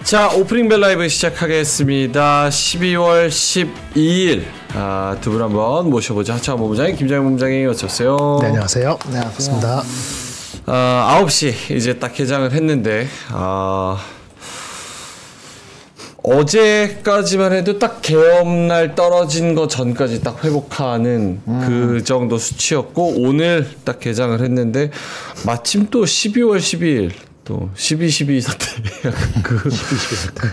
자, 오프닝 벨 라이브 시작하겠습니다. 12월 12일 두 분 한번 모셔보죠. 하창원 본부장님, 김장현 본부장님 어서오세요. 네, 안녕하세요. 네, 반갑습니다. 9시 이제 딱 개장을 했는데 어제까지만 해도 딱 개업날 떨어진 거 전까지 딱 회복하는 그 정도 수치였고, 오늘 딱 개장을 했는데 마침 또 12월 12일 또 12 사태 그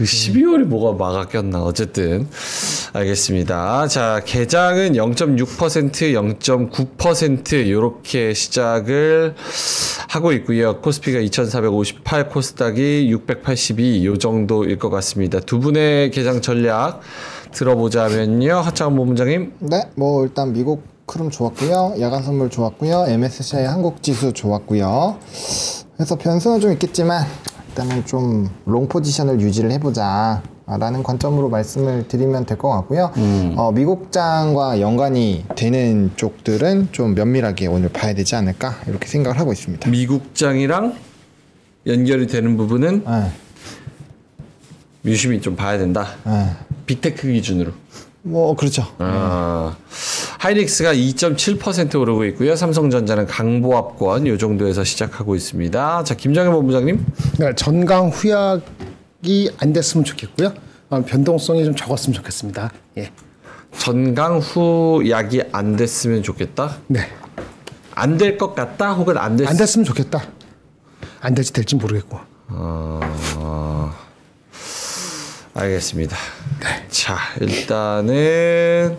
12월이 뭐가 막아 꼈나. 어쨌든 알겠습니다. 자, 개장은 0.6%, 0.9% 요렇게 시작을 하고 있고요. 코스피가 2458, 코스닥이 682 요 정도일 것 같습니다. 두 분의 개장 전략 들어보자면요. 하창원 본부장님. 네, 뭐 일단 미국 크룸 좋았고요. 야간 선물 좋았고요. MSCI 한국 지수 좋았고요. 그래서 변수는 좀 있겠지만 일단은 좀 롱 포지션을 유지를 해보자 라는 관점으로 말씀을 드리면 될 것 같고요. 미국장과 연관이 되는 쪽들은 좀 면밀하게 오늘 봐야 되지 않을까 이렇게 생각을 하고 있습니다. 미국장이랑 연결이 되는 부분은 유심히 좀 봐야 된다. 빅테크 기준으로. 뭐 그렇죠. 하이닉스가 2.7% 오르고 있고요. 삼성전자는 강보합권 요 정도에서 시작하고 있습니다. 자, 김장현 본부장님. 네, 전강 후약이 안 됐으면 좋겠고요. 변동성이 좀 적었으면 좋겠습니다. 예. 전강 후약이 안 됐으면 좋겠다. 네. 안 될 것 같다, 혹은 안 됐으면 좋겠다. 안 될지 될지 모르겠고. 알겠습니다. 네. 자, 일단은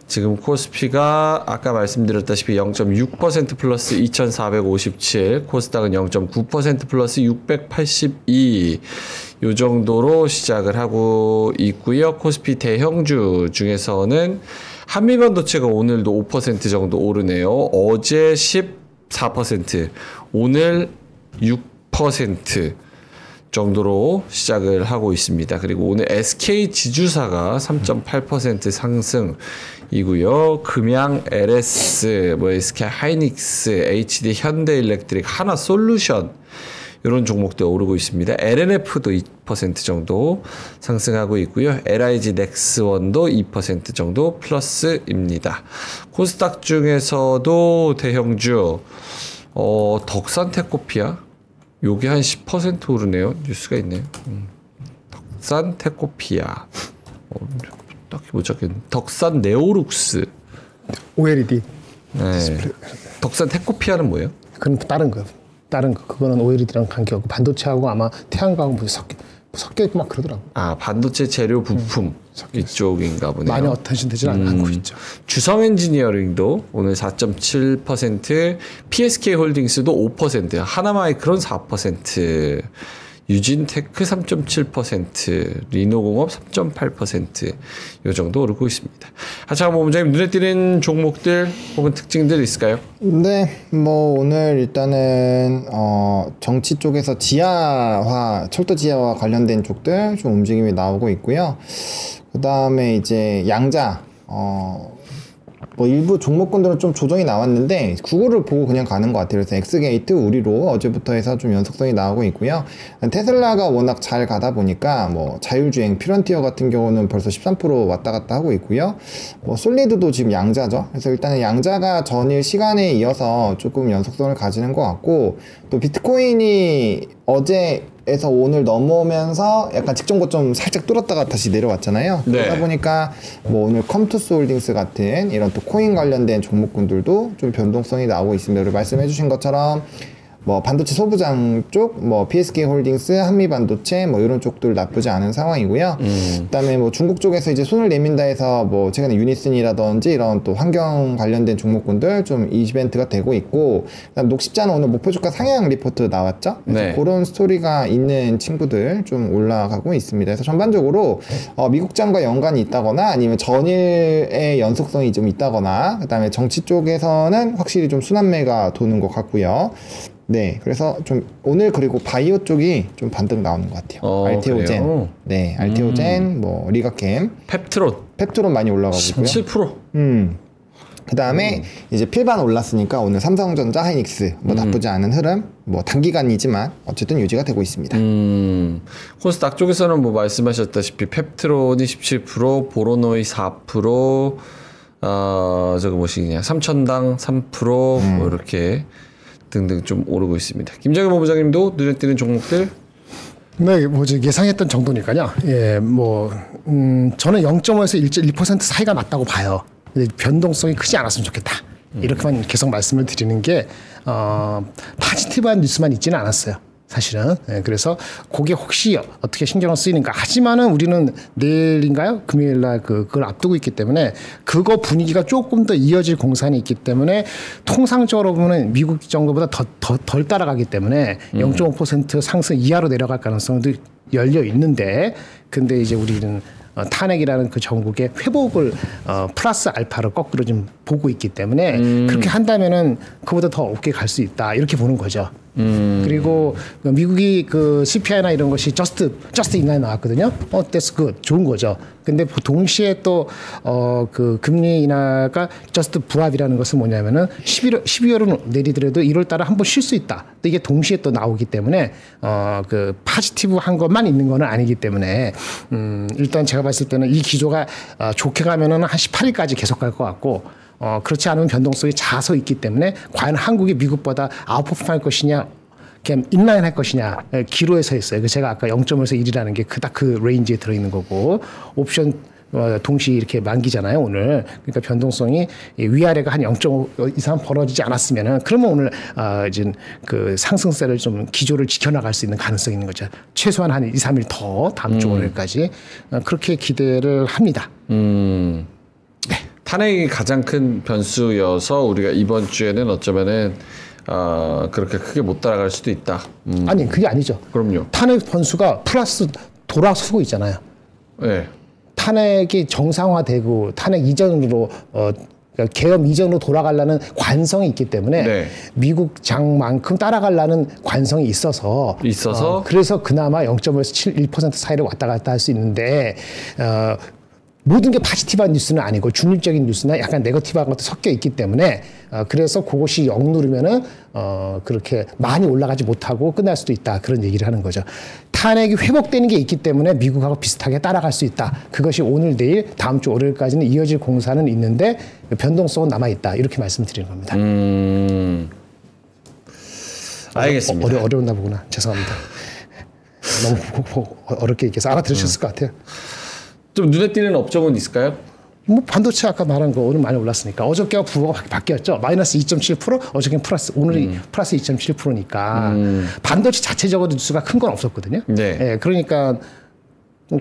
지금 코스피가 아까 말씀드렸다시피 0.6% 플러스 2457, 코스닥은 0.9% 플러스 682, 요 정도로 시작을 하고 있고요. 코스피 대형주 중에서는 한미반도체가 오늘도 5% 정도 오르네요. 어제 14%, 오늘 6% 정도로 시작을 하고 있습니다. 그리고 오늘 SK 지주사가 3.8% 상승이고요. 금양, LS, SK 하이닉스, HD 현대일렉트릭, 하나솔루션 이런 종목들 오르고 있습니다. LNF도 2% 정도 상승하고 있고요. LIG 넥스원도 2% 정도 플러스입니다. 코스닥 중에서도 대형주 덕산테코피아 요게 한 10% 오르네요. 뉴스가 있네요. 덕산 테코피아. 딱히 못 찾겠네. 덕산 네오룩스. OLED. 네. 덕산 테코피아는 뭐예요? 그건 다른 거. 그거는 OLED랑 관계없고 반도체하고 아마 태양광 뭐 섞여 있고 막 그러더라고. 반도체 재료 부품 이쪽인가 보네요. 많이 어텐션 되진 않고 있죠. 주성 엔지니어링도 오늘 4.7%, PSK 홀딩스도 5%, 하나마이크론 4%, 유진테크 3.7%, 리노공업 3.8%, 요 정도 오르고 있습니다. 하창원 본부장님, 눈에 띄는 종목들 혹은 특징들 있을까요? 네, 뭐 오늘 일단은 정치 쪽에서 지하화, 철도 지하화 관련된 쪽들 좀 움직임이 나오고 있고요. 그 다음에 이제 양자, 뭐 일부 종목군들은 좀 조정이 나왔는데 그거를 보고 그냥 가는 것 같아요. 그래서 엑스게이트 우리로 어제부터 해서 좀 연속성이 나오고 있고요. 테슬라가 워낙 잘 가다 보니까 뭐 자율주행 피런티어 같은 경우는 벌써 13% 왔다 갔다 하고 있고요. 뭐 솔리드도 지금 양자죠. 그래서 일단은 양자가 전일 시간에 이어서 조금 연속성을 가지는 것 같고, 또 비트코인이 어제에서 오늘 넘어오면서 약간 직전 고점 살짝 뚫었다가 다시 내려왔잖아요. 네. 그러다 보니까 뭐 오늘 컴투스 홀딩스 같은 이런 또 코인 관련된 종목군들도 좀 변동성이 나오고 있습니다. 그리고 말씀해 주신 것처럼 뭐 반도체 소부장 쪽, 뭐 PSK 홀딩스, 한미반도체 뭐 이런 쪽들 나쁘지 않은 상황이고요. 그다음에 뭐 중국 쪽에서 이제 손을 내민다 해서 뭐 최근에 유니슨이라든지 이런 또 환경 관련된 종목군들 좀 이벤트가 되고 있고, 그다음 녹십자는 오늘 목표 주가 상향 리포트 나왔죠. 네. 그런 스토리가 있는 친구들 좀 올라가고 있습니다. 그래서 전반적으로 미국장과 연관이 있다거나 아니면 전일의 연속성이 좀 있다거나, 그다음에 정치 쪽에서는 확실히 좀 순환매가 도는 것 같고요. 네, 그래서 좀 오늘 그리고 바이오 쪽이 좀 반등 나오는 것 같아요. 알테오젠, 그래요? 네, 알테오젠, 뭐 리가캠, 펩트론 펩트론 많이 올라가고 있고요. 17%. 그 다음에 이제 필반 올랐으니까 오늘 삼성전자, 하이닉스 뭐 나쁘지 않은 흐름, 뭐 단기간이지만 어쨌든 유지가 되고 있습니다. 코스닥 쪽에서는 뭐 말씀하셨다시피 펩트론이 17%, 보로노이 4%, 저거 뭐시냐 삼천당 3%, 뭐 이렇게 등등 좀 오르고 있습니다. 김정일 본부장님도 눈에 띄는 종목들? 네, 뭐지 예상했던 정도니까요. 예, 뭐 저는 0.5에서 1% 사이가 맞다고 봐요. 근데 변동성이 크지 않았으면 좋겠다. 이렇게만 계속 말씀을 드리는 게 포지티브한 뉴스만 있지는 않았어요. 사실은. 예, 그래서 그게 혹시 어떻게 신경을 쓰이는가. 하지만은 우리는 내일인가요? 금요일날 그걸 앞두고 있기 때문에 그거 분위기가 조금 더 이어질 공산이 있기 때문에 통상적으로 보면 미국 정도보다 덜 따라가기 때문에 0.5% 상승 이하로 내려갈 가능성도 열려 있는데, 근데 이제 우리는 탄핵이라는 그 전국의 회복을 플러스 알파로 거꾸로 좀 보고 있기 때문에 그렇게 한다면은 그보다 더 높게 갈 수 있다 이렇게 보는 거죠. 그리고 미국이 그 CPI나 이런 것이 just in line 나왔거든요. that's good. 좋은 거죠. 근데 동시에 또 그 금리 인하가 just 불합이라는 것은 뭐냐면은 12월은 내리더라도 1월 달에 한 번 쉴 수 있다. 이게 동시에 또 나오기 때문에 그 포지티브한 것만 있는 거는 아니기 때문에 일단 제가 봤을 때는 이 기조가 좋게 가면은 한 18일까지 계속 갈 것 같고, 그렇지 않으면 변동성이 자서 있기 때문에 과연 한국이 미국보다 아웃퍼폼할 것이냐, 그냥 인라인 할 것이냐, 기로에 서 있어요. 제가 아까 0.5에서 1이라는 게 딱 그 레인지에 들어있는 거고, 옵션 동시 이렇게 만기잖아요, 오늘. 그러니까 변동성이 위아래가 한 0.5 이상 벌어지지 않았으면은, 그러면 오늘 이제 그 상승세를 좀 기조를 지켜나갈 수 있는 가능성이 있는 거죠. 최소한 한 2, 3일 더 다음 주 월요일까지 그렇게 기대를 합니다. 탄핵이 가장 큰 변수여서 우리가 이번 주에는 어쩌면은 그렇게 크게 못 따라갈 수도 있다. 아니, 그게 아니죠. 그럼요. 탄핵 변수가 플러스 돌아서고 있잖아요. 네. 탄핵이 정상화되고 탄핵 이전으로 그러니까 계엄 이전으로 돌아가려는 관성이 있기 때문에 네. 미국 장만큼 따라가려는 관성이 있어서 그래서 그나마 0.5에서 1% 사이를 왔다 갔다 할 수 있는데 모든 게 포지티브한 뉴스는 아니고 중립적인 뉴스나 약간 네거티브한 것도 섞여 있기 때문에 그래서 그것이 역 누르면은 그렇게 많이 올라가지 못하고 끝날 수도 있다, 그런 얘기를 하는 거죠. 탄핵이 회복되는 게 있기 때문에 미국하고 비슷하게 따라갈 수 있다. 그것이 오늘 내일 다음 주 월요일까지는 이어질 공사는 있는데 변동성은 남아 있다, 이렇게 말씀드리는 겁니다. 알겠습니다. 어려웠나 보구나. 죄송합니다. 너무 어렵게 얘기해서 알아들으셨을 것 같아요. 좀 눈에 띄는 업종은 있을까요? 뭐 반도체 아까 말한 거 오늘 많이 올랐으니까. 어저께가 부호가 바뀌었죠. 마이너스 2.7%, 어저께는 플러스, 오늘이 플러스 2.7%니까 반도체 자체적으로 뉴스가 큰 건 없었거든요. 네. 예, 그러니까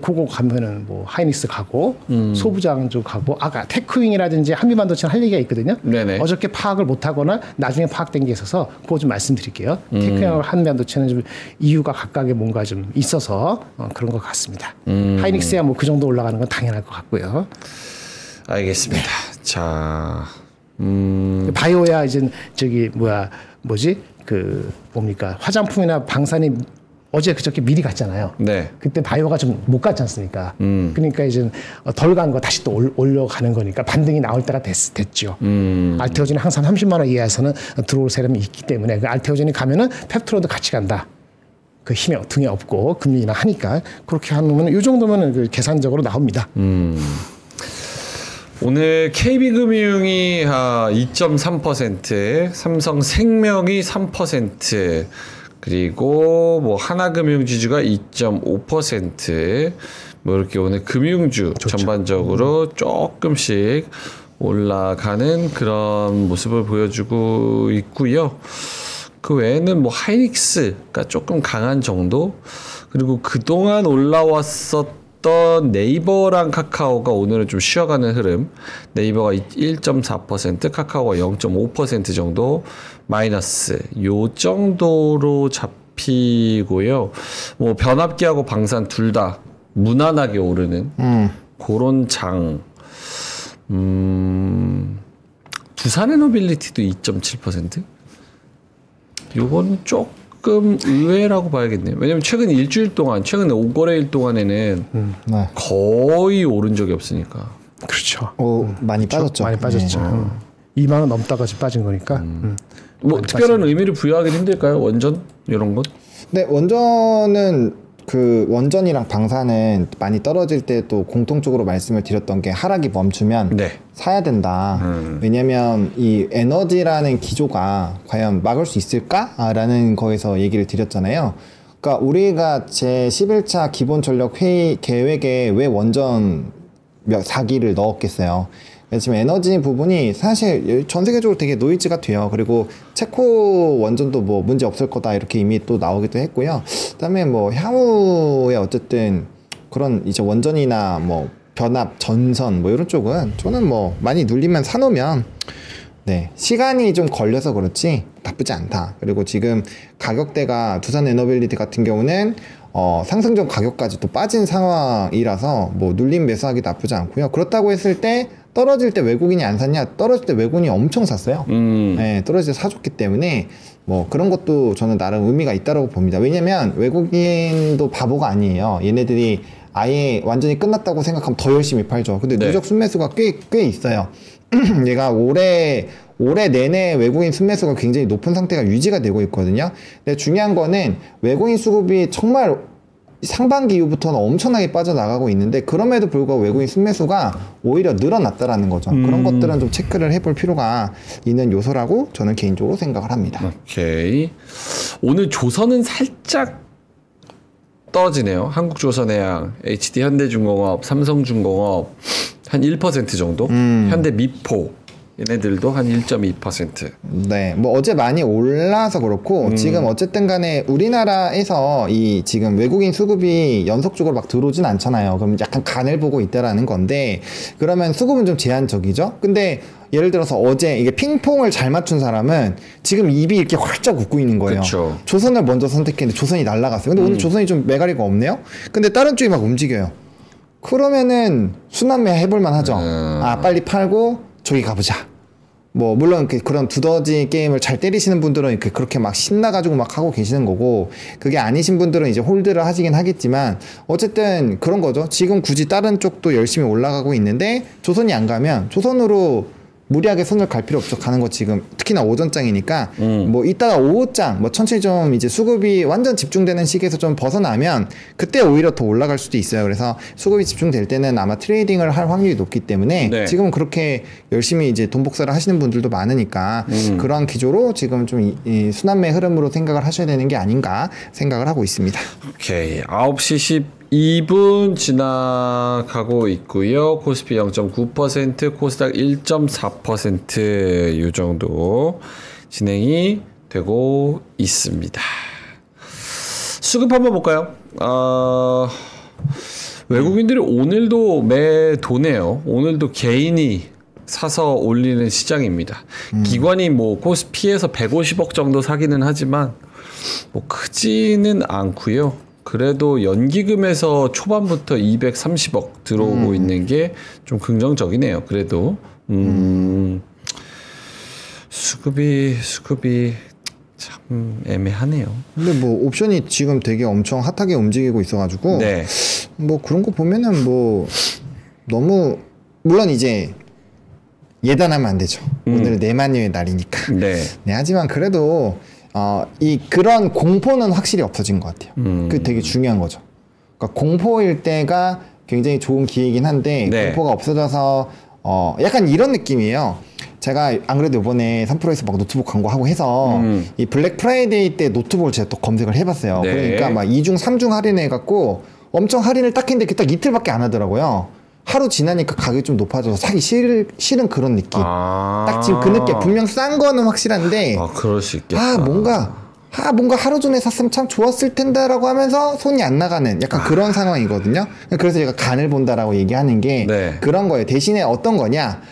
그거 가면은 뭐 하이닉스 가고 소부장도 가고, 아까 테크윙이라든지 한미반도체는 할 얘기가 있거든요. 네네. 어저께 파악을 못하거나 나중에 파악된 게 있어서 그거 좀 말씀드릴게요. 테크윙하고 한미반도체는 좀 이유가 각각의 뭔가 좀 있어서 그런 것 같습니다. 하이닉스야 뭐 그 정도 올라가는 건 당연할 것 같고요. 알겠습니다. 자, 바이오야 이제 뭐지 그 뭡니까 화장품이나 방산이 어제 그저께 미리 갔잖아요. 네. 그때 바이오가 좀 못 갔지 않습니까? 그러니까 이제 덜 간 거 다시 또 올려가는 거니까 반등이 나올 때가 됐죠. 알테오젠이 항상 30만 원 이하에서는 들어올 세력이 있기 때문에 그 알테오젠이 가면은 펩트로도 같이 간다. 그 힘이 등에 없고 금리 인하 하니까 그렇게 하면 이 정도면은 그 계산적으로 나옵니다. 오늘 KB금융이 2.3%, 삼성생명이 3%, 그리고 뭐 하나금융지주가 2.5%, 뭐 이렇게 오늘 금융주 좋죠. 전반적으로 조금씩 올라가는 그런 모습을 보여주고 있고요. 그 외에는 뭐 하이닉스가 조금 강한 정도, 그리고 그동안 올라왔었던 네이버랑 카카오가 오늘은 좀 쉬어가는 흐름. 네이버가 1.4%, 카카오가 0.5% 정도 마이너스, 요 정도로 잡히고요. 뭐 변압기하고 방산 둘 다 무난하게 오르는 그런 장. 두산에너빌리티도 2.7%. 요거는 조금 의외라고 봐야겠네요. 왜냐면 최근 일주일 동안, 최근 5거래일 동안에는 거의 오른 적이 없으니까. 그렇죠. 많이 빠졌죠. 많이 빠졌죠. 2만 원 넘다가 지금 빠진 거니까. 뭐 특별한 의미를 부여하기 힘들까요? 원전 이런 것? 네, 원전이랑 방사는 많이 떨어질 때 또 공통적으로 말씀을 드렸던 게 하락이 멈추면 네. 사야 된다. 왜냐면 이 에너지라는 기조가 과연 막을 수 있을까라는 거에서 얘기를 드렸잖아요. 그러니까 우리가 제 11차 기본전력회의 계획에 왜 원전 4기를 넣었겠어요. 지금 에너지 부분이 사실 전 세계적으로 되게 노이즈가 돼요. 그리고 체코 원전도 뭐 문제 없을 거다 이렇게 이미 또 나오기도 했고요. 그다음에 뭐 향후에 어쨌든 그런 이제 원전이나 뭐 변압, 전선 뭐 이런 쪽은 저는 뭐 많이 눌리면 사놓으면 네 시간이 좀 걸려서 그렇지 나쁘지 않다. 그리고 지금 가격대가 두산 에너빌리티 같은 경우는 상승전 가격까지 또 빠진 상황이라서 뭐 눌림 매수하기 나쁘지 않고요. 그렇다고 했을 때 떨어질 때 외국인이 안 샀냐? 떨어질 때 외국인이 엄청 샀어요. 네, 떨어질 때 사줬기 때문에 뭐 그런 것도 저는 나름 의미가 있다고 봅니다. 왜냐면 외국인도 바보가 아니에요. 얘네들이 아예 완전히 끝났다고 생각하면 더 열심히 팔죠. 근데 네. 누적 순매수가 꽤 있어요. 얘가 올해 내내 외국인 순매수가 굉장히 높은 상태가 유지가 되고 있거든요. 근데 중요한 거는 외국인 수급이 정말 상반기 이후부터는 엄청나게 빠져나가고 있는데 그럼에도 불구하고 외국인 순매수가 오히려 늘어났다라는 거죠. 그런 것들은 좀 체크를 해볼 필요가 있는 요소라고 저는 개인적으로 생각을 합니다. 오케이. 오늘 조선은 살짝 떨어지네요. 한국조선해양, HD 현대중공업, 삼성중공업 한 1% 정도. 현대미포 얘네들도 한 1.2%. 네, 뭐 어제 많이 올라서 그렇고 지금 어쨌든 간에 우리나라에서 이 지금 외국인 수급이 연속적으로 막 들어오진 않잖아요. 그럼 약간 간을 보고 있다라는 건데 그러면 수급은 좀 제한적이죠. 근데 예를 들어서 어제 이게 핑퐁을 잘 맞춘 사람은 지금 입이 이렇게 활짝 웃고 있는 거예요. 그쵸. 조선을 먼저 선택했는데 조선이 날아갔어요. 근데 오늘 조선이 좀 매가리가 없네요. 근데 다른 쪽이 막 움직여요. 그러면은 순환매 해볼만 하죠. 아, 빨리 팔고 저기 가보자. 뭐 물론 그런 두더지 게임을 잘 때리시는 분들은 그렇게 막 신나가지고 막 하고 계시는 거고 그게 아니신 분들은 이제 홀드를 하시긴 하겠지만 어쨌든 그런 거죠. 지금 굳이 다른 쪽도 열심히 올라가고 있는데 조선이 안 가면 조선으로 무리하게 손을 갈 필요 없죠. 가는 거 지금 특히나 오전장이니까 뭐 이따가 오후장 뭐 천천히 좀 이제 수급이 완전 집중되는 시기에서 좀 벗어나면 그때 오히려 더 올라갈 수도 있어요. 그래서 수급이 집중될 때는 아마 트레이딩을 할 확률이 높기 때문에 네. 지금은 그렇게 열심히 이제 돈 복사를 하시는 분들도 많으니까 그러한 기조로 지금 좀 이 순환매 흐름으로 생각을 하셔야 되는 게 아닌가 생각을 하고 있습니다. 오케이. 9시 12분 지나가고 있고요. 코스피 0.9%, 코스닥 1.4% 이 정도 진행이 되고 있습니다. 수급 한번 볼까요? 외국인들이 오늘도 매도네요. 오늘도 개인이 사서 올리는 시장입니다. 기관이 뭐 코스피에서 150억 정도 사기는 하지만 뭐 크지는 않고요. 그래도 연기금에서 초반부터 230억 들어오고 있는 게 좀 긍정적이네요. 그래도 수급이 참 애매하네요. 근데 뭐 옵션이 지금 되게 엄청 핫하게 움직이고 있어가지고 네. 뭐 그런 거 보면은 뭐 너무 물론 이제 예단하면 안 되죠. 오늘 내만여의 날이니까. 네. 네, 하지만 그래도 그런 공포는 확실히 없어진 것 같아요. 그게 되게 중요한 거죠. 그러니까 공포일 때가 굉장히 좋은 기회이긴 한데 네. 공포가 없어져서 약간 이런 느낌이에요. 제가 안 그래도 이번에 3프로에서 막 노트북 광고하고 해서 이 블랙 프라이데이 때 노트북을 제가 또 검색을 해봤어요. 네. 그러니까 막 2중, 3중 할인해갖고 엄청 할인을 딱 했는데 딱 이틀밖에 안 하더라고요. 하루 지나니까 가격이 좀 높아져서 사기 싫은 그런 느낌. 딱 지금 그 느낌. 분명 싼 거는 확실한데 그럴 수 있겠다. 뭔가 하루 전에 샀으면 참 좋았을 텐데라고 하면서 손이 안 나가는 약간 그런 상황이거든요. 그래서 제가 간을 본다라고 얘기하는 게 네. 그런 거예요. 대신에 어떤 거냐?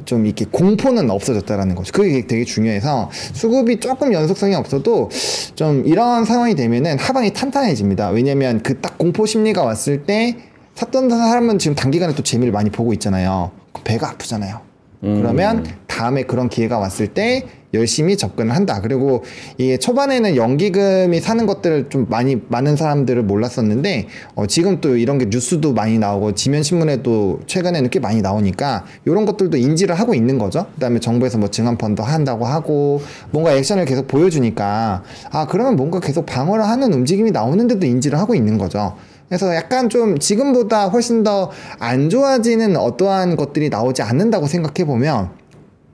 좀 이렇게 공포는 없어졌다라는 거죠. 그게 되게 중요해서 수급이 조금 연속성이 없어도 좀 이런 상황이 되면은 하방이 탄탄해집니다. 왜냐면 그 딱 공포 심리가 왔을 때 샀던 사람은 지금 단기간에 또 재미를 많이 보고 있잖아요. 배가 아프잖아요. 그러면 다음에 그런 기회가 왔을 때 열심히 접근을 한다. 그리고 이게 초반에는 연기금이 사는 것들을 좀 많은 사람들을 몰랐었는데 지금 또 이런 게 뉴스도 많이 나오고 지면 신문에도 최근에는 꽤 많이 나오니까 이런 것들도 인지를 하고 있는 거죠. 그다음에 정부에서 뭐 증한 펀드 한다고 하고 뭔가 액션을 계속 보여주니까 그러면 뭔가 계속 방어를 하는 움직임이 나오는데도 인지를 하고 있는 거죠. 그래서 약간 좀 지금보다 훨씬 더 안 좋아지는 어떠한 것들이 나오지 않는다고 생각해 보면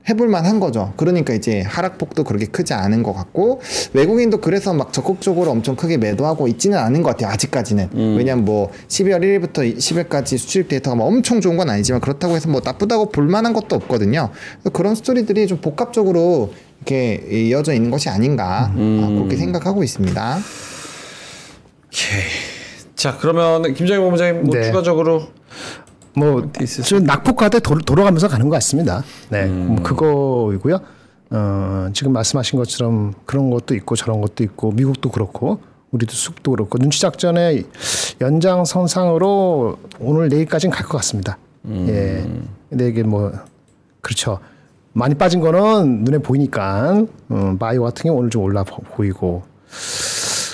해볼만 한 거죠. 그러니까 이제 하락폭도 그렇게 크지 않은 것 같고, 외국인도 그래서 막 적극적으로 엄청 크게 매도하고 있지는 않은 것 같아요. 아직까지는. 왜냐면 뭐 12월 1일부터 10일까지 수출입 데이터가 뭐 엄청 좋은 건 아니지만 그렇다고 해서 뭐 나쁘다고 볼만한 것도 없거든요. 그런 스토리들이 좀 복합적으로 이렇게 이어져 있는 것이 아닌가 그렇게 생각하고 있습니다. 오케이. 자, 그러면 김정희 본부장님 뭐 네. 추가적으로 좀 낙폭과대 돌아가면서 가는 것 같습니다. 네, 그거이고요. 지금 말씀하신 것처럼 그런 것도 있고 저런 것도 있고 미국도 그렇고 우리도 수급도 그렇고 눈치 작전의 연장선상으로 오늘 내일까지는 갈 것 같습니다. 예, 근데 이게 뭐 그렇죠. 많이 빠진 거는 눈에 보이니까 바이오 같은 게 오늘 좀 올라 보이고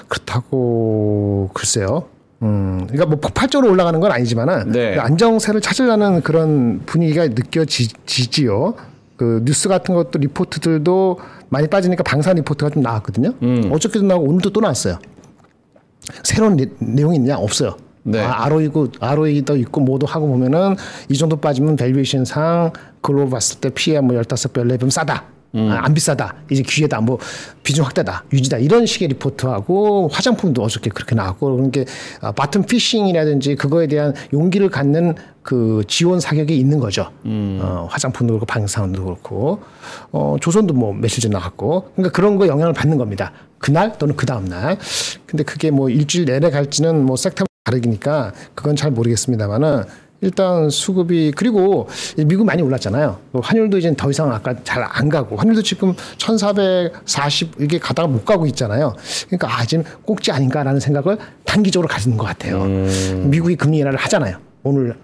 그렇다고 글쎄요. 그러니까 뭐 폭발적으로 올라가는 건 아니지만은 네. 안정세를 찾으려는 그런 분위기가 느껴지지요. 그 뉴스 같은 것도 리포트들도 많이 빠지니까 방산 리포트가 좀 나왔거든요. 어저께도 나오고 오늘도 또 나왔어요. 새로운 내용이 있냐? 없어요. 네. ROE도 있고 뭐도 하고 보면은 이 정도 빠지면 밸류에이션상 글로벌 봤을 때 PE 뭐 15배, 14배 싸다. 안 비싸다. 이제 기회다. 뭐 비중 확대다. 유지다. 이런 식의 리포트하고 화장품도 어저께 그렇게 나왔고 그런 게 바텀 피싱이라든지 그거에 대한 용기를 갖는 그 지원 사격이 있는 거죠. 화장품도 그렇고 방산도 그렇고 조선도 뭐 며칠 전에 나왔고 그러니까 그런 거 영향을 받는 겁니다. 그날 또는 그 다음 날. 근데 그게 뭐 일주일 내내 갈지는 뭐 섹터 다르니까 그건 잘 모르겠습니다만은 일단 수급이 그리고 미국 많이 올랐잖아요. 환율도 이제 더 이상 아까 잘 안 가고 환율도 지금 1440 이게 가다가 못 가고 있잖아요. 그러니까 지금 꼭지 아닌가라는 생각을 단기적으로 가지는 것 같아요. 미국이 금리 인하를 하잖아요. 오늘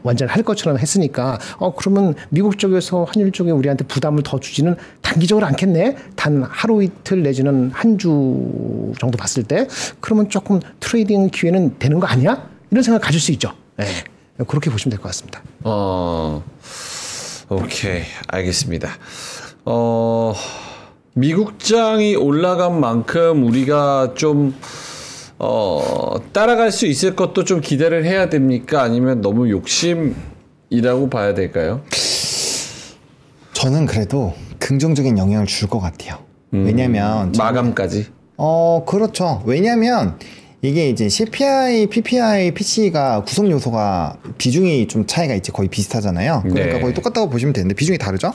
완전 할 것처럼 했으니까 그러면 미국 쪽에서 환율 쪽에 우리한테 부담을 더 주지는 단기적으로 않겠네. 단 하루 이틀 내지는 한 주 정도 봤을 때 그러면 조금 트레이딩 기회는 되는 거 아니야? 이런 생각 가질 수 있죠. 네. 그렇게 보시면 될 것 같습니다. 오케이. 알겠습니다. 미국장이 올라간 만큼 우리가 좀 따라갈 수 있을 것도 좀 기대를 해야 됩니까? 아니면 너무 욕심이라고 봐야 될까요? 저는 그래도 긍정적인 영향을 줄 것 같아요. 왜냐면 마감까지. 그렇죠. 왜냐면 이게 이제 CPI, PPI, PC가 구성 요소가 비중이 좀 차이가 있지 거의 비슷하잖아요. 그러니까 네. 거의 똑같다고 보시면 되는데 비중이 다르죠.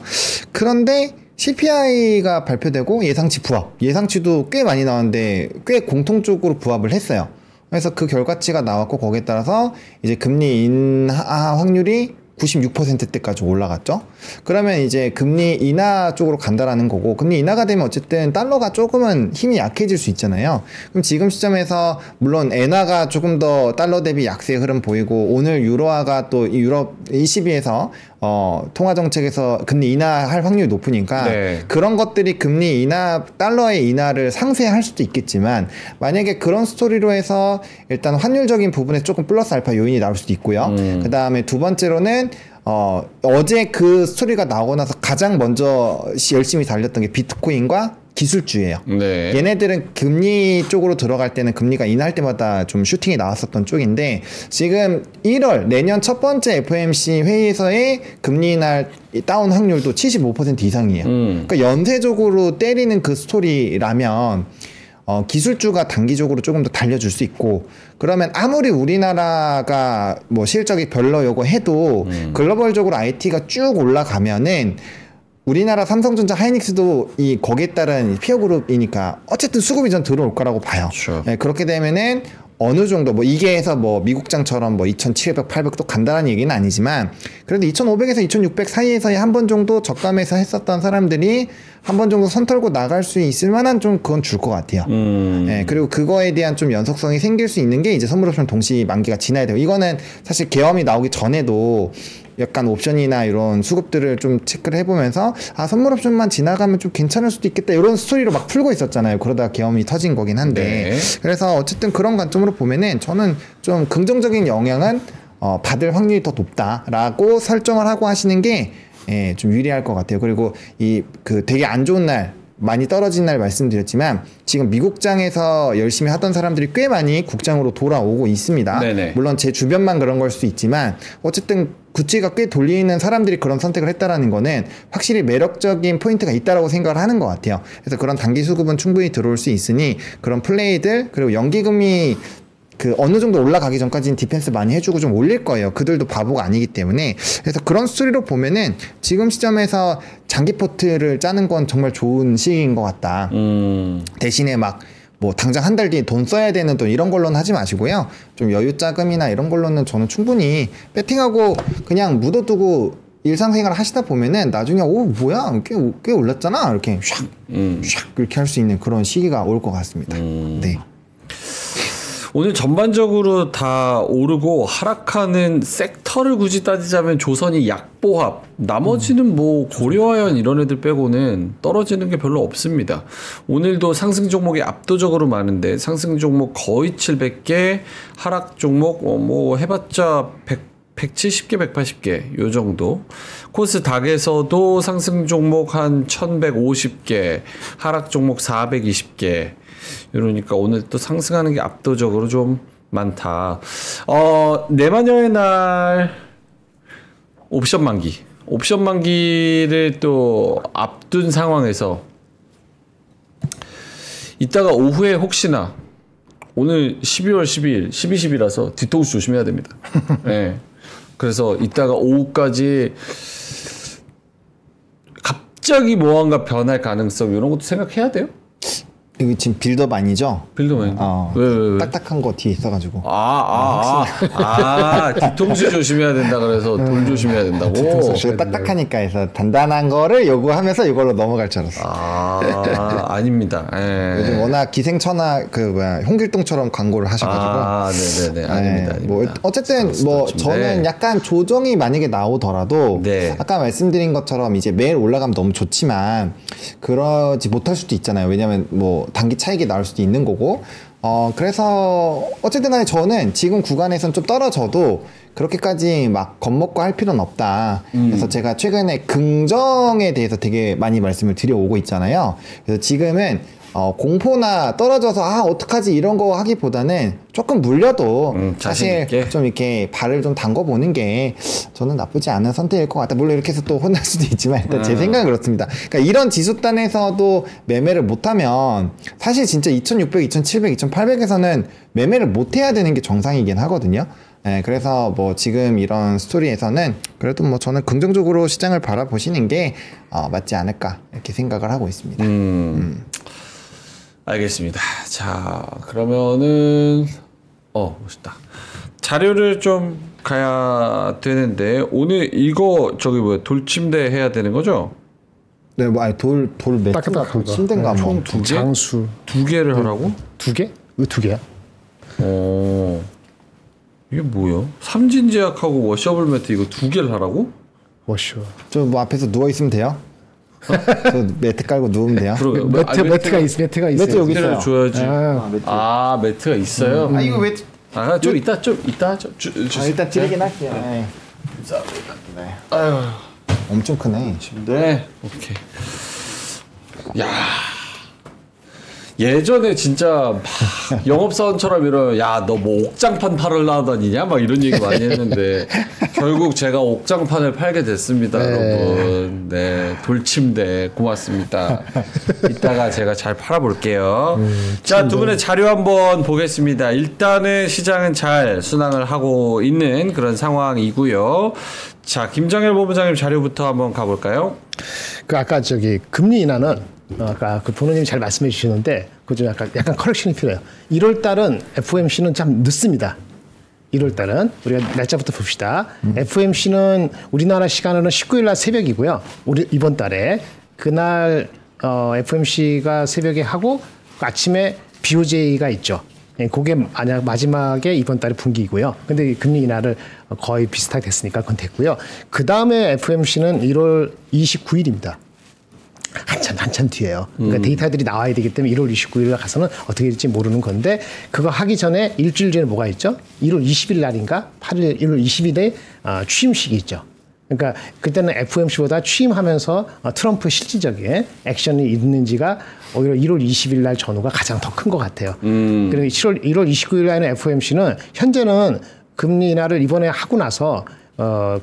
그런데 CPI가 발표되고 예상치 부합, 예상치도 꽤 많이 나왔는데 꽤 공통적으로 부합을 했어요. 그래서 그 결과치가 나왔고 거기에 따라서 이제 금리 인하 확률이 96%대까지 올라갔죠. 그러면 이제 금리 인하 쪽으로 간다라는 거고, 금리 인하가 되면 어쨌든 달러가 조금은 힘이 약해질 수 있잖아요. 그럼 지금 시점에서 물론 엔화가 조금 더 달러 대비 약세 흐름 보이고, 오늘 유로화가 또 유럽 ECB에서 통화 정책에서 금리 인하할 확률이 높으니까 네. 그런 것들이 금리 인하, 달러의 인하를 상쇄할 수도 있겠지만, 만약에 그런 스토리로 해서 일단 환율적인 부분에 조금 플러스 알파 요인이 나올 수도 있고요. 그 다음에 두 번째로는 어제 그 스토리가 나오고 나서 가장 먼저 열심히 달렸던 게 비트코인과 기술주예요. 네. 얘네들은 금리 쪽으로 들어갈 때는 금리가 인하할 때마다 좀 슈팅이 나왔었던 쪽인데 지금 1월 내년 첫 번째 FOMC 회의에서의 금리 인하 다운 확률도 75% 이상이에요. 그러니까 연쇄적으로 때리는 그 스토리라면 기술주가 단기적으로 조금 더 달려줄 수 있고 그러면 아무리 우리나라가 뭐 실적이 별로요고 해도 글로벌적으로 IT가 쭉 올라가면은 우리나라 삼성전자 하이닉스도 거기에 따른 피어그룹이니까 어쨌든 수급이 전 들어올 거라고 봐요. 그렇죠. 네, 그렇게 되면은 어느 정도 뭐 이게 해서 뭐 미국장처럼 뭐 2,700, 800도 간다는 얘기는 아니지만 그래도 2,500에서 2,600 사이에서 한 번 정도 저감해서 했었던 사람들이 한 번 정도 선 털고 나갈 수 있을 만한 좀 그건 줄 것 같아요. 네, 그리고 그거에 대한 좀 연속성이 생길 수 있는 게 이제 선물옵션 동시 만기가 지나야 되고 이거는 사실 계엄이 나오기 전에도 약간 옵션이나 이런 수급들을 좀 체크를 해보면서 선물 옵션만 지나가면 좀 괜찮을 수도 있겠다 이런 스토리로 막 풀고 있었잖아요. 그러다가 계엄이 터진 거긴 한데 그래서 어쨌든 그런 관점으로 보면은 저는 좀 긍정적인 영향은 받을 확률이 더 높다라고 설정을 하고 하시는 게 좀 유리할 것 같아요. 그리고 되게 안 좋은 날 많이 떨어진 날 말씀드렸지만 지금 미국장에서 열심히 하던 사람들이 꽤 많이 국장으로 돌아오고 있습니다. 네네. 물론 제 주변만 그런 걸 수도 있지만 어쨌든 구찌가 꽤 돌리는 사람들이 그런 선택을 했다라는 거는 확실히 매력적인 포인트가 있다라고 생각을 하는 것 같아요. 그래서 그런 단기 수급은 충분히 들어올 수 있으니 그런 플레이들 그리고 연기금이 어느 정도 올라가기 전까지는 디펜스 많이 해주고 좀 올릴 거예요. 그들도 바보가 아니기 때문에. 그래서 그런 스토리로 보면은 지금 시점에서 장기 포트를 짜는 건 정말 좋은 시기인 것 같다. 대신에 당장 한 달 뒤에 돈 써야 되는 돈 이런 걸로는 하지 마시고요. 좀 여유 자금이나 이런 걸로는 저는 충분히 배팅하고 그냥 묻어두고 일상생활을 하시다 보면은 나중에 뭐야 꽤 올랐잖아 이렇게 샥 이렇게 할 수 있는 그런 시기가 올 것 같습니다. 네. 오늘 전반적으로 다 오르고 하락하는 섹터를 굳이 따지자면 조선이 약보합 나머지는 고려아연 이런 애들 빼고는 떨어지는 게 별로 없습니다. 오늘도 상승 종목이 압도적으로 많은데 상승 종목 거의 700개 하락 종목 해봤자 170개 180개 요 정도. 코스닥에서도 상승 종목 한 1150개 하락 종목 420개 이러니까 오늘 또 상승하는 게 압도적으로 좀 많다. 내마녀의 날 옵션 만기를 또 앞둔 상황에서 이따가 오후에 혹시나 오늘 12월 12일 12.10이라서 뒤통수 조심해야 됩니다. 네. 그래서 이따가 오후까지 갑자기 뭐한가 변할 가능성 이런 것도 생각해야 돼요. 이거 지금 빌드업 아니죠? 빌드업 아니죠? 왜? 딱딱한 거 뒤에 있어가지고. 뒤통수 조심해야 된다 그래서 돌 조심해야 된다고? 딱딱하니까 해서 단단한 거를 요구하면서 이걸로 넘어갈 줄 알았어. 아닙니다. 요즘 워낙 기생천하 홍길동처럼 광고를 하셔가지고. 네네네. 아닙니다. 어쨌든 저는 약간 조정이 만약에 나오더라도 아까 말씀드린 것처럼 이제 매일 올라가면 너무 좋지만 그러지 못할 수도 있잖아요. 왜냐면 단기 차익이 나올 수도 있는 거고 그래서 어쨌든 간에 저는 지금 구간에선 좀 떨어져도 그렇게까지 겁먹고 할 필요는 없다. 그래서 제가 최근에 긍정에 대해서 되게 많이 말씀을 드려오고 있잖아요. 그래서 지금은 공포나 떨어져서 어떡하지 이런 거 하기보다는 조금 물려도 사실 좀 이렇게 발을 좀 담궈보는 게 저는 나쁘지 않은 선택일 것 같다. 물론 이렇게 해서 또 혼날 수도 있지만 일단 제 생각은 그렇습니다. 그러니까 이런 지수단에서도 매매를 못하면 사실 진짜 2600, 2700, 2800에서는 매매를 못해야 되는 게 정상이긴 하거든요. 네, 그래서 지금 이런 스토리에서는 그래도 저는 긍정적으로 시장을 바라보시는 게 맞지 않을까 이렇게 생각을 하고 있습니다. 알겠습니다. 자, 그러면은 멋있다. 자료를 좀 가야 되는데 오늘 이거 돌침대 해야 되는 거죠? 네, 돌 매트 침대인가 총 2개? 장수 2개를 하라고? 2개? 왜 2개야? 이게 뭐야? 삼진제약하고 워셔블 매트 이거 2개를 하라고? 워셔. 저 앞에서 누워 있으면 돼요? 저 매트 깔고 누우면 돼요? 매트가 있어요. 매트 여기 있어요. 줘야지. 매트가 있어요. 이거 매트. 좀 이따 일단 드리긴 할게요. 네. 네. 아유, 엄청 크네. 네. 오케이. 야. 예전에 진짜 영업사원처럼 너 옥장판 팔으려 다니냐? 이런 얘기 많이 했는데 결국 제가 옥장판을 팔게 됐습니다, 여러분. 네, 돌침대 고맙습니다. 이따가 제가 잘 팔아볼게요. 자, 두 분의 자료 한번 보겠습니다. 일단은 시장은 잘 순항을 하고 있는 그런 상황이고요. 자, 김정일 본부장님 자료부터 한번 가볼까요? 아까 금리 인하는 아까 본호님이 잘 말씀해 주시는데 그좀 약간 커렉션이 필요해요. 1월 달은 FOMC는 참 늦습니다. 1월 달은 우리가 날짜부터 봅시다. FOMC는 우리나라 시간으로는 19일 날 새벽이고요. 이번 달에 그날 FOMC가 새벽에 하고 아침에 BOJ가 있죠. 그게 만약 마지막에 이번 달에 분기이고요. 근데 금리 인하를 거의 비슷하게 됐으니까 그건 됐고요. 그 다음에 FOMC는 1월 29일입니다. 한참 뒤에요. 그러니까 데이터들이 나와야 되기 때문에 1월 29일 가서는 어떻게 될지 모르는 건데 그거 하기 전에 일주일 전에 뭐가 있죠? 1월 20일 날인가? 8일 1월 20일에 취임식이 있죠. 그러니까 그때는 FOMC보다 취임하면서 트럼프의 실질적인 액션이 있는지가 오히려 1월 20일 날 전후가 가장 더 큰 것 같아요. 그리고 1월 29일 날에는 FOMC는 현재는 금리 인하를 이번에 하고 나서 1월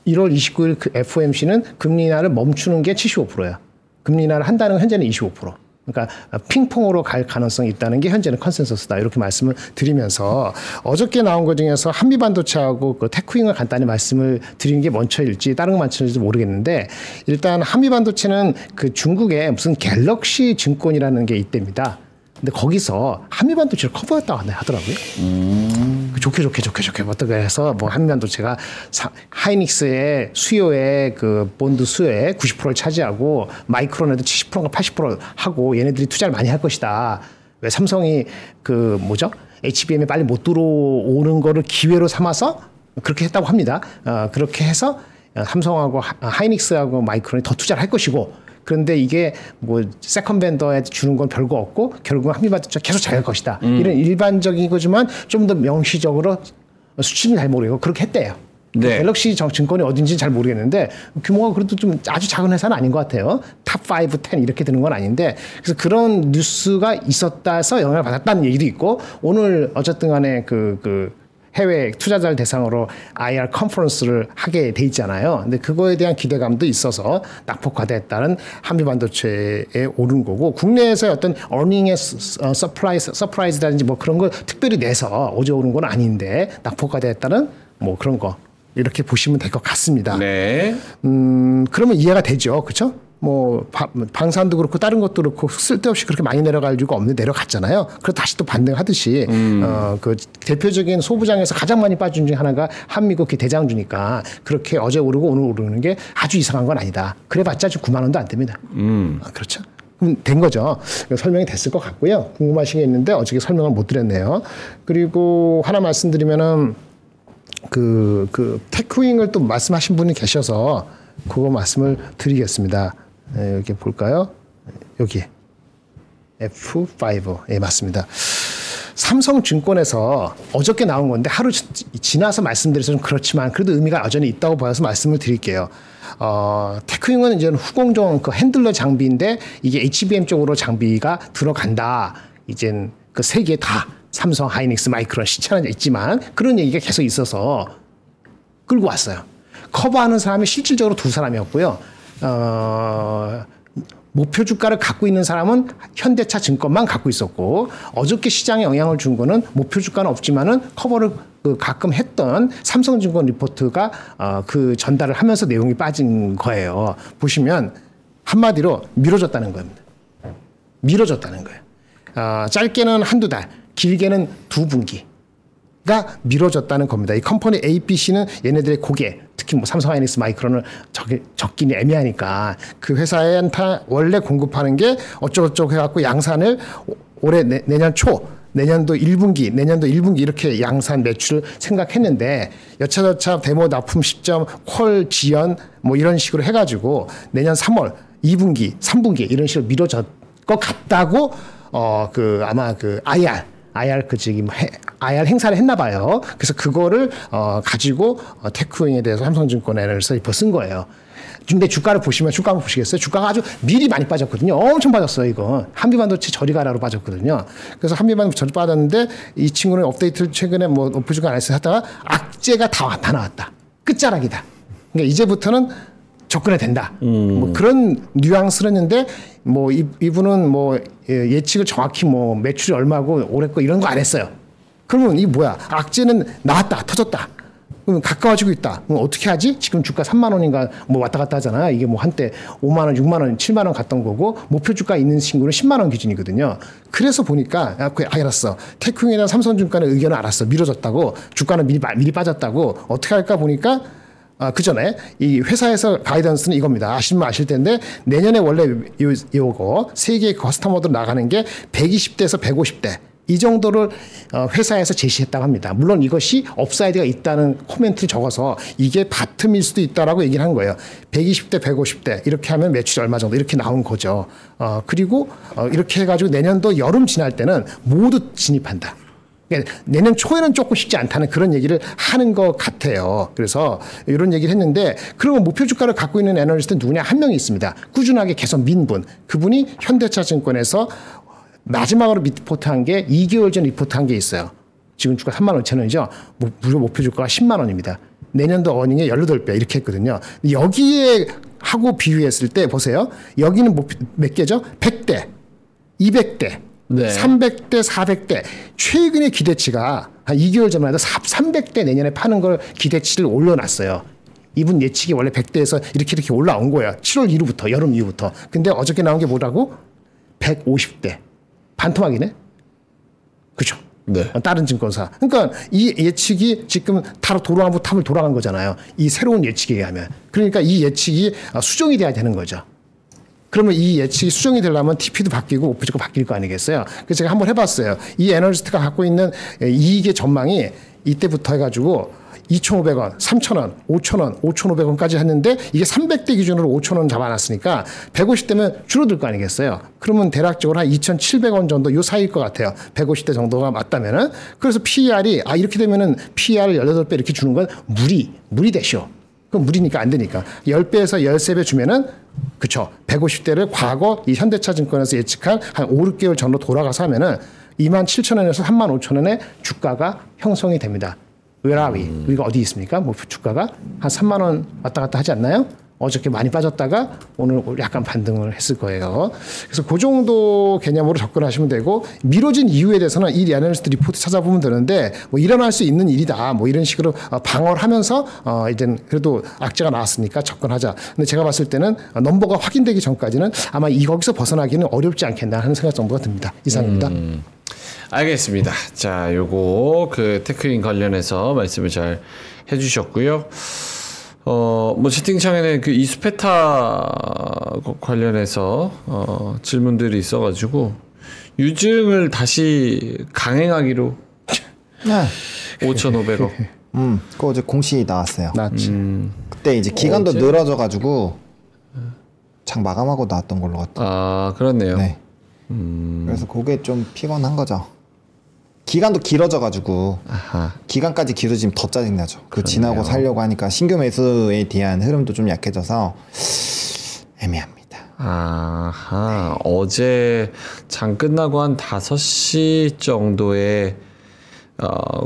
29일 그 FOMC는 금리 인하를 멈추는 게 75%예요. 금리 인하를 한다는 건 현재는 25%. 그러니까 핑퐁으로 갈 가능성이 있다는 게 현재는 컨센서스다. 이렇게 말씀을 드리면서 어저께 나온 것 중에서 한미반도체하고 그 테크윙을 간단히 말씀을 드리는 게 먼저일지 다른 거 먼저일지 모르겠는데 일단 한미반도체는 그 중국에 무슨 갤럭시 증권이라는 게 있답니다. 근데 거기서 한미반도체를 커버했다고 하더라고요. 좋게 어떻게 해서 뭐 한미반도체가 하이닉스의 수요의 그 본드 수요의 90%를 차지하고 마이크론에도 70%가 80% 하고 얘네들이 투자를 많이 할 것이다. 왜 삼성이 그 뭐죠? HBM에 빨리 못 들어오는 거를 기회로 삼아서 그렇게 했다고 합니다. 그렇게 해서 삼성하고 하이닉스하고 마이크론이 더 투자를 할 것이고 그런데 이게 뭐 세컨 벤더에 주는 건 별거 없고 결국은 한미반도체 계속 잘할 것이다. 이런 일반적인 거지만 좀 더 명시적으로 수치는 잘 모르겠고 그렇게 했대요. 네. 갤럭시 증권이 어딘지는 잘 모르겠는데 규모가 그래도 좀 아주 작은 회사는 아닌 것 같아요. 탑 5, 10 이렇게 되는 건 아닌데 그래서 그런 뉴스가 있었다서 영향을 받았다는 얘기도 있고 오늘 어쨌든 간에 그 해외 투자자를 대상으로 IR 컨퍼런스를 하게 돼 있잖아요. 근데 그거에 대한 기대감도 있어서 낙폭과대했다는 한미반도체에 오른 거고 국내에서 어떤 어닝의 서프라이즈라든지 뭐 그런 걸 특별히 내서 어제 오른 건 아닌데 낙폭과대했다는 뭐 그런 거 이렇게 보시면 될 것 같습니다. 네. 그러면 이해가 되죠, 그렇죠? 뭐 방산도 그렇고 다른 것도 그렇고 쓸데없이 그렇게 많이 내려갈 이유가 없는데 내려갔잖아요. 그래서 다시 또 반등하듯이 그 대표적인 소부장에서 가장 많이 빠진 중에 하나가 한미국 대장주니까 그렇게 어제 오르고 오늘 오르는 게 아주 이상한 건 아니다. 그래봤자 지금 9만 원도 안 됩니다. 그렇죠. 그럼 된 거죠. 설명이 됐을 것 같고요. 궁금하신 게 있는데 어저께 설명을 못 드렸네요. 그리고 하나 말씀드리면은 그 테크윙을 또 말씀하신 분이 계셔서 그거 말씀을 드리겠습니다. 네, 여기 볼까요? 여기 F5. 예, 맞습니다. 삼성증권에서 어저께 나온 건데 하루 지나서 말씀드려서 좀 그렇지만 그래도 의미가 여전히 있다고 보여서 말씀을 드릴게요. 테크윙은 이제 후공정 그 핸들러 장비인데 이게 HBM 쪽으로 장비가 들어간다. 이젠 그 세 개 다 삼성, 하이닉스, 마이크론 시차는 있지만 그런 얘기가 계속 있어서 끌고 왔어요. 커버하는 사람이 실질적으로 두 사람이었고요. 목표 주가를 갖고 있는 사람은 현대차 증권만 갖고 있었고 어저께 시장에 영향을 준 거는 목표 주가는 없지만은 커버를 가끔 했던 삼성증권 리포트가 그 전달을 하면서 내용이 빠진 거예요. 보시면 한마디로 미뤄졌다는 겁니다. 미뤄졌다는 거예요. 짧게는 한두 달, 길게는 두 분기. 가 미뤄졌다는 겁니다. 이 컴퍼니 A, B, C는 얘네들의 고객, 특히 뭐 삼성, 하이닉스, 마이크론을 적기는 애매하니까 그 회사한테 원래 공급하는 게 어쩌고저쩌고 해갖고 양산을 올해 내년 초, 내년도 1분기 이렇게 양산 매출을 생각했는데 여차저차 데모 납품 시점, 콜 지연 뭐 이런 식으로 해가지고 내년 3월, 2분기, 3분기 이런 식으로 미뤄졌 것 같다고 아마 IR IR 행사를 했나 봐요. 그래서 그거를 가지고 테크윙에 대해서 삼성증권에서 쓴 거예요. 근데 주가를 보시면 주가 한번 보시겠어요? 주가가 아주 미리 많이 빠졌거든요. 엄청 빠졌어요, 이거. 한미반도체 저리 가라로 빠졌거든요. 그래서 한미반도체 저리 빠졌는데 이 친구는 업데이트를 최근에 뭐 오프주가 안 했어요 하다가 악재가 다 나왔다. 끝자락이다. 그러니까 이제부터는 접근해야 된다. 뭐 그런 뉘앙스를 했는데 뭐 이분은 뭐 예측을 정확히 뭐 매출이 얼마고 올해 거 이런 거 안 했어요. 그러면 이 뭐야? 악재는 나왔다, 터졌다. 그럼 가까워지고 있다. 그럼 어떻게 하지? 지금 주가 3만 원인가 뭐 왔다 갔다 하잖아. 이게 뭐 한때 5만 원, 6만 원, 7만 원 갔던 거고 목표 주가 있는 친구는 10만 원 기준이거든요. 그래서 보니까 알았어. 테크윙이나 삼성증권의 의견을 알았어. 미뤄졌다고. 주가는 미리 빠졌다고. 어떻게 할까 보니까 그 전에 이 회사에서 가이던스는 이겁니다. 아시면 아실 텐데 내년에 원래 요거 세계 커스터머들 나가는 게 120대에서 150대 이 정도를 회사에서 제시했다고 합니다. 물론 이것이 업사이드가 있다는 코멘트를 적어서 이게 바텀일 수도 있다라고 얘기를 한 거예요. 120대, 150대 이렇게 하면 매출이 얼마 정도 이렇게 나온 거죠. 그리고 이렇게 해가지고 내년도 여름 지날 때는 모두 진입한다. 그러니까 내년 초에는 조금 쉽지 않다는 그런 얘기를 하는 것 같아요. 그래서 이런 얘기를 했는데 그러면 목표 주가를 갖고 있는 애널리스트는 누구냐? 한 명이 있습니다. 꾸준하게 계속 민분. 그분이 현대차증권에서 마지막으로 리포트한 게 2개월 전 리포트한 게 있어요. 지금 주가 35,000원이죠. 무료 목표 주가가 10만 원입니다. 내년도 어닝의 18배 이렇게 했거든요. 여기에 하고 비교했을 때 보세요. 여기는 몇 개죠? 100대, 200대. 네. 300대, 400대. 최근의 기대치가 한 2개월 전만 해도 300대 내년에 파는 걸 기대치를 올려놨어요. 이분 예측이 원래 100대에서 이렇게 올라온 거예요. 7월 이후부터, 여름 이후부터. 근데 어저께 나온 게 뭐라고? 150대. 반토막이네? 그죠? 네. 다른 증권사. 그러니까 이 예측이 지금 탑을 돌아간 거잖아요. 이 새로운 예측에 의하면. 그러니까 이 예측이 수정이 돼야 되는 거죠. 그러면 이 예측이 수정이 되려면 TP도 바뀌고 목표주가 바뀔 거 아니겠어요? 그래서 제가 한번 해봤어요. 이 애널리스트가 갖고 있는 이익의 전망이 이때부터 해가지고 2,500원, 3,000원, 5,000원, 5,500원까지 했는데 이게 300대 기준으로 5,000원 잡아놨으니까 150대면 줄어들 거 아니겠어요? 그러면 대략적으로 한 2,700원 정도 요 사이일 것 같아요. 150대 정도가 맞다면은. 그래서 PER이 이렇게 되면은 PER을 18배 이렇게 주는 건 무리 대쇼. 그건 무리니까 안 되니까. 10배에서 13배 주면은 그쵸. 150대를 과거 이 현대차증권에서 예측한 한 5, 6개월 전으로 돌아가서 하면은 27,000원에서 35,000원의 주가가 형성이 됩니다. 웨라위 우리가 어디 있습니까? 뭐 주가가 한 3만 원 왔다 갔다 하지 않나요? 어저께 많이 빠졌다가 오늘 약간 반등을 했을 거예요. 그래서 그 정도 개념으로 접근하시면 되고 미뤄진 이유에 대해서는 이 애널리스트 리포트 찾아보면 되는데 뭐 일어날 수 있는 일이다. 뭐 이런 식으로 방어를 하면서 이제 그래도 악재가 나왔으니까 접근하자. 근데 제가 봤을 때는 넘버가 확인되기 전까지는 아마 거기서 벗어나기는 어렵지 않겠나 하는 생각 정도가 듭니다. 이상입니다. 알겠습니다. 자, 요거 그 테크인 관련해서 말씀을 잘 해주셨고요. 뭐 채팅창에는 그 이수페타 관련해서 질문들이 있어가지고 유증을 다시 강행하기로 5,500억. 그거 어제 공시 나왔어요. 나왔지. 그때 이제 기간도 늘어져가지고 장 마감하고 나왔던 걸로 같아요. 아, 그렇네요. 네. 그래서 그게 좀 피곤한 거죠. 기간도 길어져가지고 기간까지 길어지면 더 짜증나죠. 그 지나고 살려고 하니까 신규 매수에 대한 흐름도 좀 약해져서 애매합니다. 아하. 네. 어제 장 끝나고 한 5시 정도에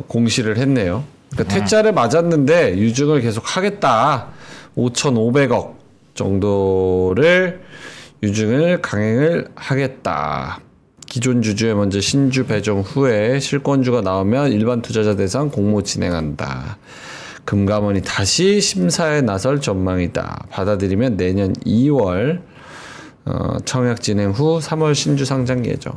공시를 했네요. 그러니까 퇴짜를 맞았는데 유증을 계속 하겠다. 5,500억 정도를 유증을 강행을 하겠다. 기존 주주에 먼저 신주 배정 후에 실권주가 나오면 일반 투자자 대상 공모 진행한다. 금감원이 다시 심사에 나설 전망이다. 받아들이면 내년 2월 청약 진행 후 3월 신주 상장 예정.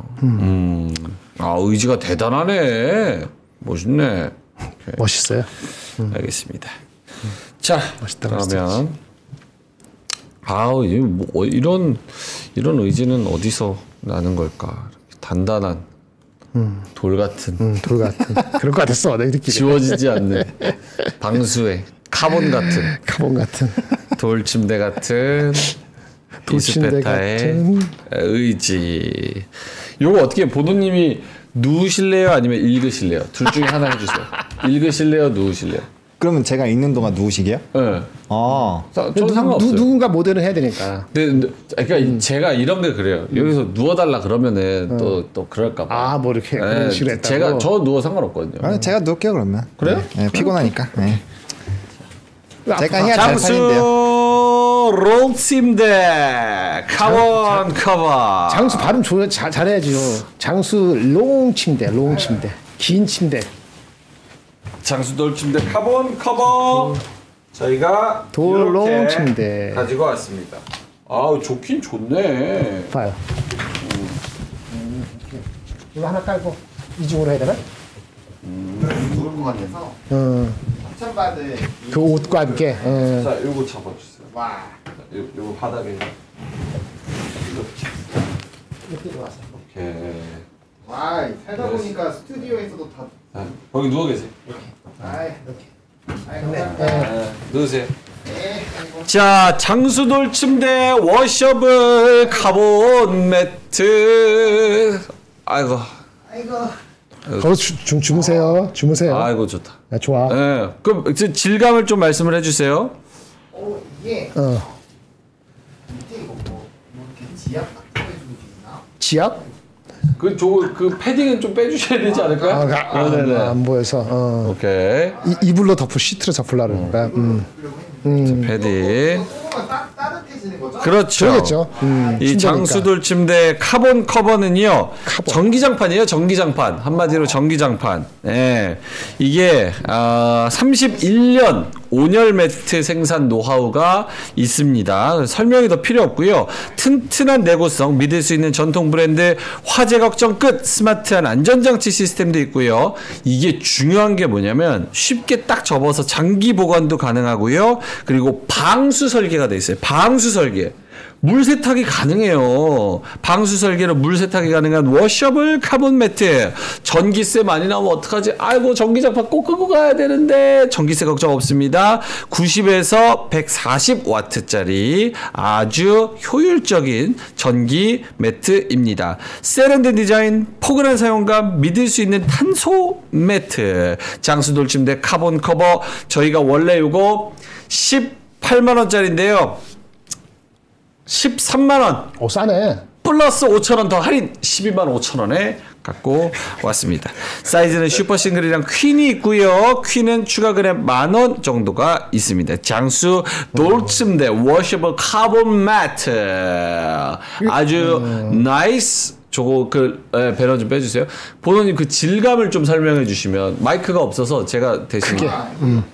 의지가 대단하네. 멋있네. 오케이. 멋있어요. 알겠습니다. 자, 멋있다, 그러면 이런 의지는 어디서 나는 걸까? 단단한 돌 같은 그럴 것 같았어. 내 느낌이. 지워지지 않는 방수의 카본 같은 돌 침대 같은 이스페타의 의지. 요거 어떻게 보도님이 누우실래요? 아니면 읽으실래요? 둘 중에 하나 해주세요. 읽으실래요? 누우실래요? 그러면 제가 읽는 동안 누우시게요? 네. 저는 상관없어요. 누군가 모델을 해야 되니까. 근데 그러니까 제가 이런 게 그래요. 여기서 누워달라 그러면은 또 그럴까봐. 뭐 이렇게 그런 식으로 했다고? 저 누워 상관없거든요. 아니, 제가 누울게요 그러면. 그래요? 네, 피곤하니까. 네. 제가 해야 잘 팔린대요. 장수 롱 침대 카본 커버. 장수 발음 잘해야죠. 장수 롱 침대, 긴 침대. 장수 돌 침대 카본 커버 저희가 돌롱 침대 가지고 왔습니다. 좋긴 좋네. 봐요. 이거 하나 깔고 이중으로 해야 되나? 누울 것 같아서. 협찬받을 그 옷과 함께. 자, 요거 잡아주세요. 와. 요거 바닥에 이렇게 들어왔어요. 오케이. 아, 살다 보니까 스튜디오에서도 다. 아, 거기 누워 계세요. 아, 이렇게. 누우세요. 자, 장수돌 침대 워셔블 카본 매트. 아이고. 주무세요. 주무세요. 아이고 좋다. 좋아. 예. 그럼 질감을 좀 말씀을 해주세요. 이게 어. 밑에 이거 뭐 이렇게 지압 같은 거 해주는 게 있나? 지압? 그 패딩은 좀 빼주셔야 되지 않을까요? 네네. 안 보여서. 오케이. 이불로 덮고 시트로 덮으려고 그러니까. 자, 패딩. 조금만 따뜻해지는 거죠? 그렇죠. 그러겠죠. 이 침대니까. 장수돌 침대 카본 커버는요. 전기장판이에요. 전기장판. 한마디로 전기장판. 예. 이게 31년 온열 매트 생산 노하우가 있습니다. 설명이 더 필요 없고요. 튼튼한 내구성, 믿을 수 있는 전통 브랜드, 화재 걱정 끝, 스마트한 안전장치 시스템도 있고요. 이게 중요한 게 뭐냐면 쉽게 딱 접어서 장기 보관도 가능하고요. 그리고 방수 설계가 돼 있어요. 방수 설계. 물 세탁이 가능해요. 방수 설계로 물 세탁이 가능한 워셔블 카본 매트. 전기세 많이 나오면 어떡하지? 아이고 전기장판 꼭 끄고 가야 되는데 전기세 걱정 없습니다. 90에서 140와트짜리 아주 효율적인 전기 매트입니다. 세련된 디자인, 포근한 사용감, 믿을 수 있는 탄소 매트. 장수돌 침대 카본 커버. 저희가 원래 요거 18만원짜리인데요. 13만원. 오, 싸네. 플러스 5,000원 더 할인 12만 5천원에 갖고 왔습니다. 사이즈는 슈퍼 싱글이랑 퀸이 있고요. 퀸은 추가 그램 10,000원 정도가 있습니다. 장수 돌침대 워셔블 카본 매트. 아주 나이스. 저거 배너 좀 빼주세요. 보노님 그 질감을 좀 설명해 주시면 마이크가 없어서 제가 대신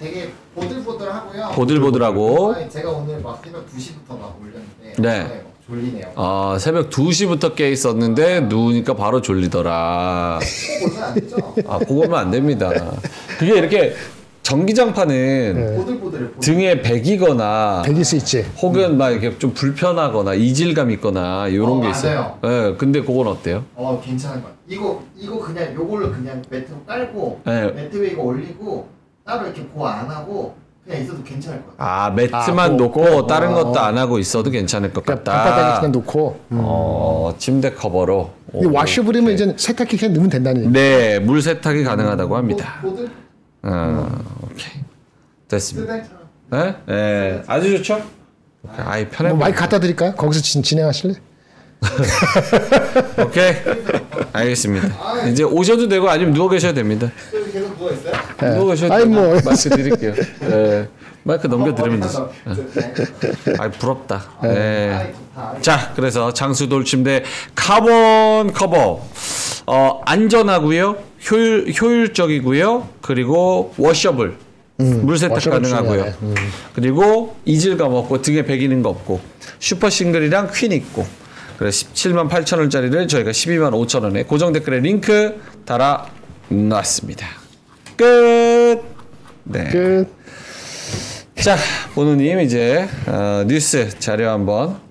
되게 보들보들하고요. 보들보들하고. 제가 오늘 막 새벽 2시부터 막 올렸는데 네. 졸리네요. 새벽 2시부터 깨 있었는데 누우니까 바로 졸리더라. 보면 안 되죠? 그거면 안 됩니다. 그게 이렇게 전기장판은 보들보들해. 등에 백이거나 백일 수 있지. 혹은 막 이렇게 좀 불편하거나 이질감 있거나 이런 게 있어요. 네, 근데 그건 어때요? 괜찮은 것 같아요. 이거 그냥 요걸로 그냥 매트로 깔고 네. 매트 위에 이거 올리고 따로 이렇게 보호 안 하고 그냥 있어도 괜찮을 것 같아요. 매트만 놓고 다른 것도 안 하고 있어도 괜찮을 것 같다. 방바닥에 그냥 놓고. 침대 커버로. 이 와셔블이면 이제 세탁기 그냥 넣으면 된다는 얘기. 네, 물 세탁이 가능하다고 합니다. 보들 오케이. 됐습니다. 쓰달처럼. 네, 아주 좋죠? 아이 편해. 마이크 갖다 드릴까요? 거기서 진행하실래? 오케이. 알겠습니다. 이제 오셔도 되고 아니면 누워 계셔도 됩니다. 계속 누워 있어요? 누워 계셔도 아니, 뭐. 마이크 드릴게요. 네. 마이크 넘겨드리면 되죠. 아이 부럽다. 네. 자, 그래서 장수돌 침대 카본 커버 안전하고요, 효율적이고요, 그리고 워셔블. 물 세탁 워셔블 가능하고요. 그리고 이질감 없고 등에 배기는 거 없고 슈퍼 싱글이랑 퀸 있고. 그래서 17만 8천원짜리를 저희가 12만 5천원에 고정 댓글에 링크 달아 놨습니다. 끝. 네. 끝. 자, 보노님 이제 뉴스 자료 한번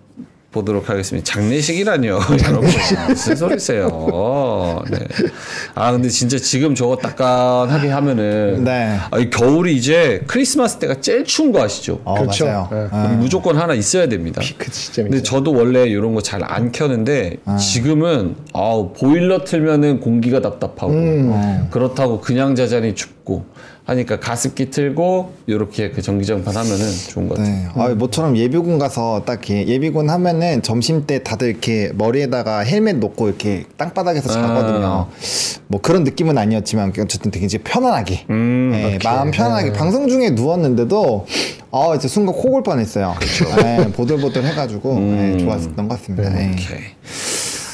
보도록 하겠습니다. 장례식이라뇨, 여러분. 무슨 소리세요? 네. 근데 진짜 지금 저거 따끈하게 하면은 네. 이 겨울이 이제 크리스마스 때가 제일 추운 거 아시죠? 그렇죠. 맞아요. 무조건 하나 있어야 됩니다. 그 진짜. 근데 저도 원래 이런 거 잘 안 켜는데 지금은 보일러 틀면은 공기가 답답하고 그렇다고 그냥 자자니 춥고 하니까 가습기 틀고 이렇게 그 전기장판 하면은 좋은 것 같아요. 네. 모처럼 예비군 가서 딱 이렇게 예비군 하면은 점심 때 다들 이렇게 머리에다가 헬멧 놓고 이렇게 땅바닥에서 자거든요. 뭐 그런 느낌은 아니었지만 어쨌든 되게 이제 편안하게, 네, 마음 편안하게 방송 중에 누웠는데도 이제 순간 코 골 뻔했어요. 네, 보들보들 해가지고 좋았었던 것 같습니다. 네. 오케이.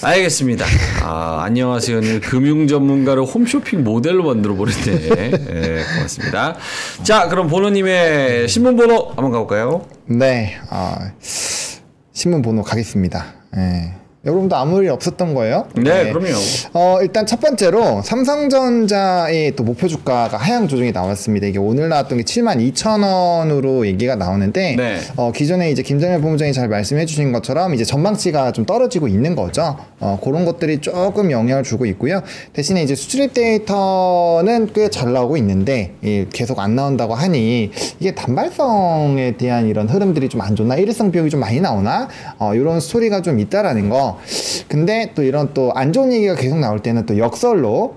알겠습니다. 안녕하세요. 오늘 금융 전문가를 홈쇼핑 모델로 만들어 버렸네. 네, 고맙습니다. 자, 그럼 보노님의 신문 번호 한번 가볼까요? 네, 신문 번호 가겠습니다. 네. 여러분도 아무 일 없었던 거예요? 네, 그럼요. 일단 첫 번째로 삼성전자의 또 목표 주가가 하향 조정이 나왔습니다. 이게 오늘 나왔던 게 72,000원으로 얘기가 나오는데 네. 기존에 이제 김정일 본부장이 잘 말씀해 주신 것처럼 이제 전망치가 좀 떨어지고 있는 거죠. 그런 것들이 조금 영향을 주고 있고요. 대신에 이제 수출입 데이터는 꽤 잘 나오고 있는데 계속 안 나온다고 하니 이게 단발성에 대한 이런 흐름들이 좀 안 좋나, 일회성 비용이 좀 많이 나오나, 이런 스토리가 좀 있다라는 거. 근데 또 이런 또 안 좋은 얘기가 계속 나올 때는 또 역설로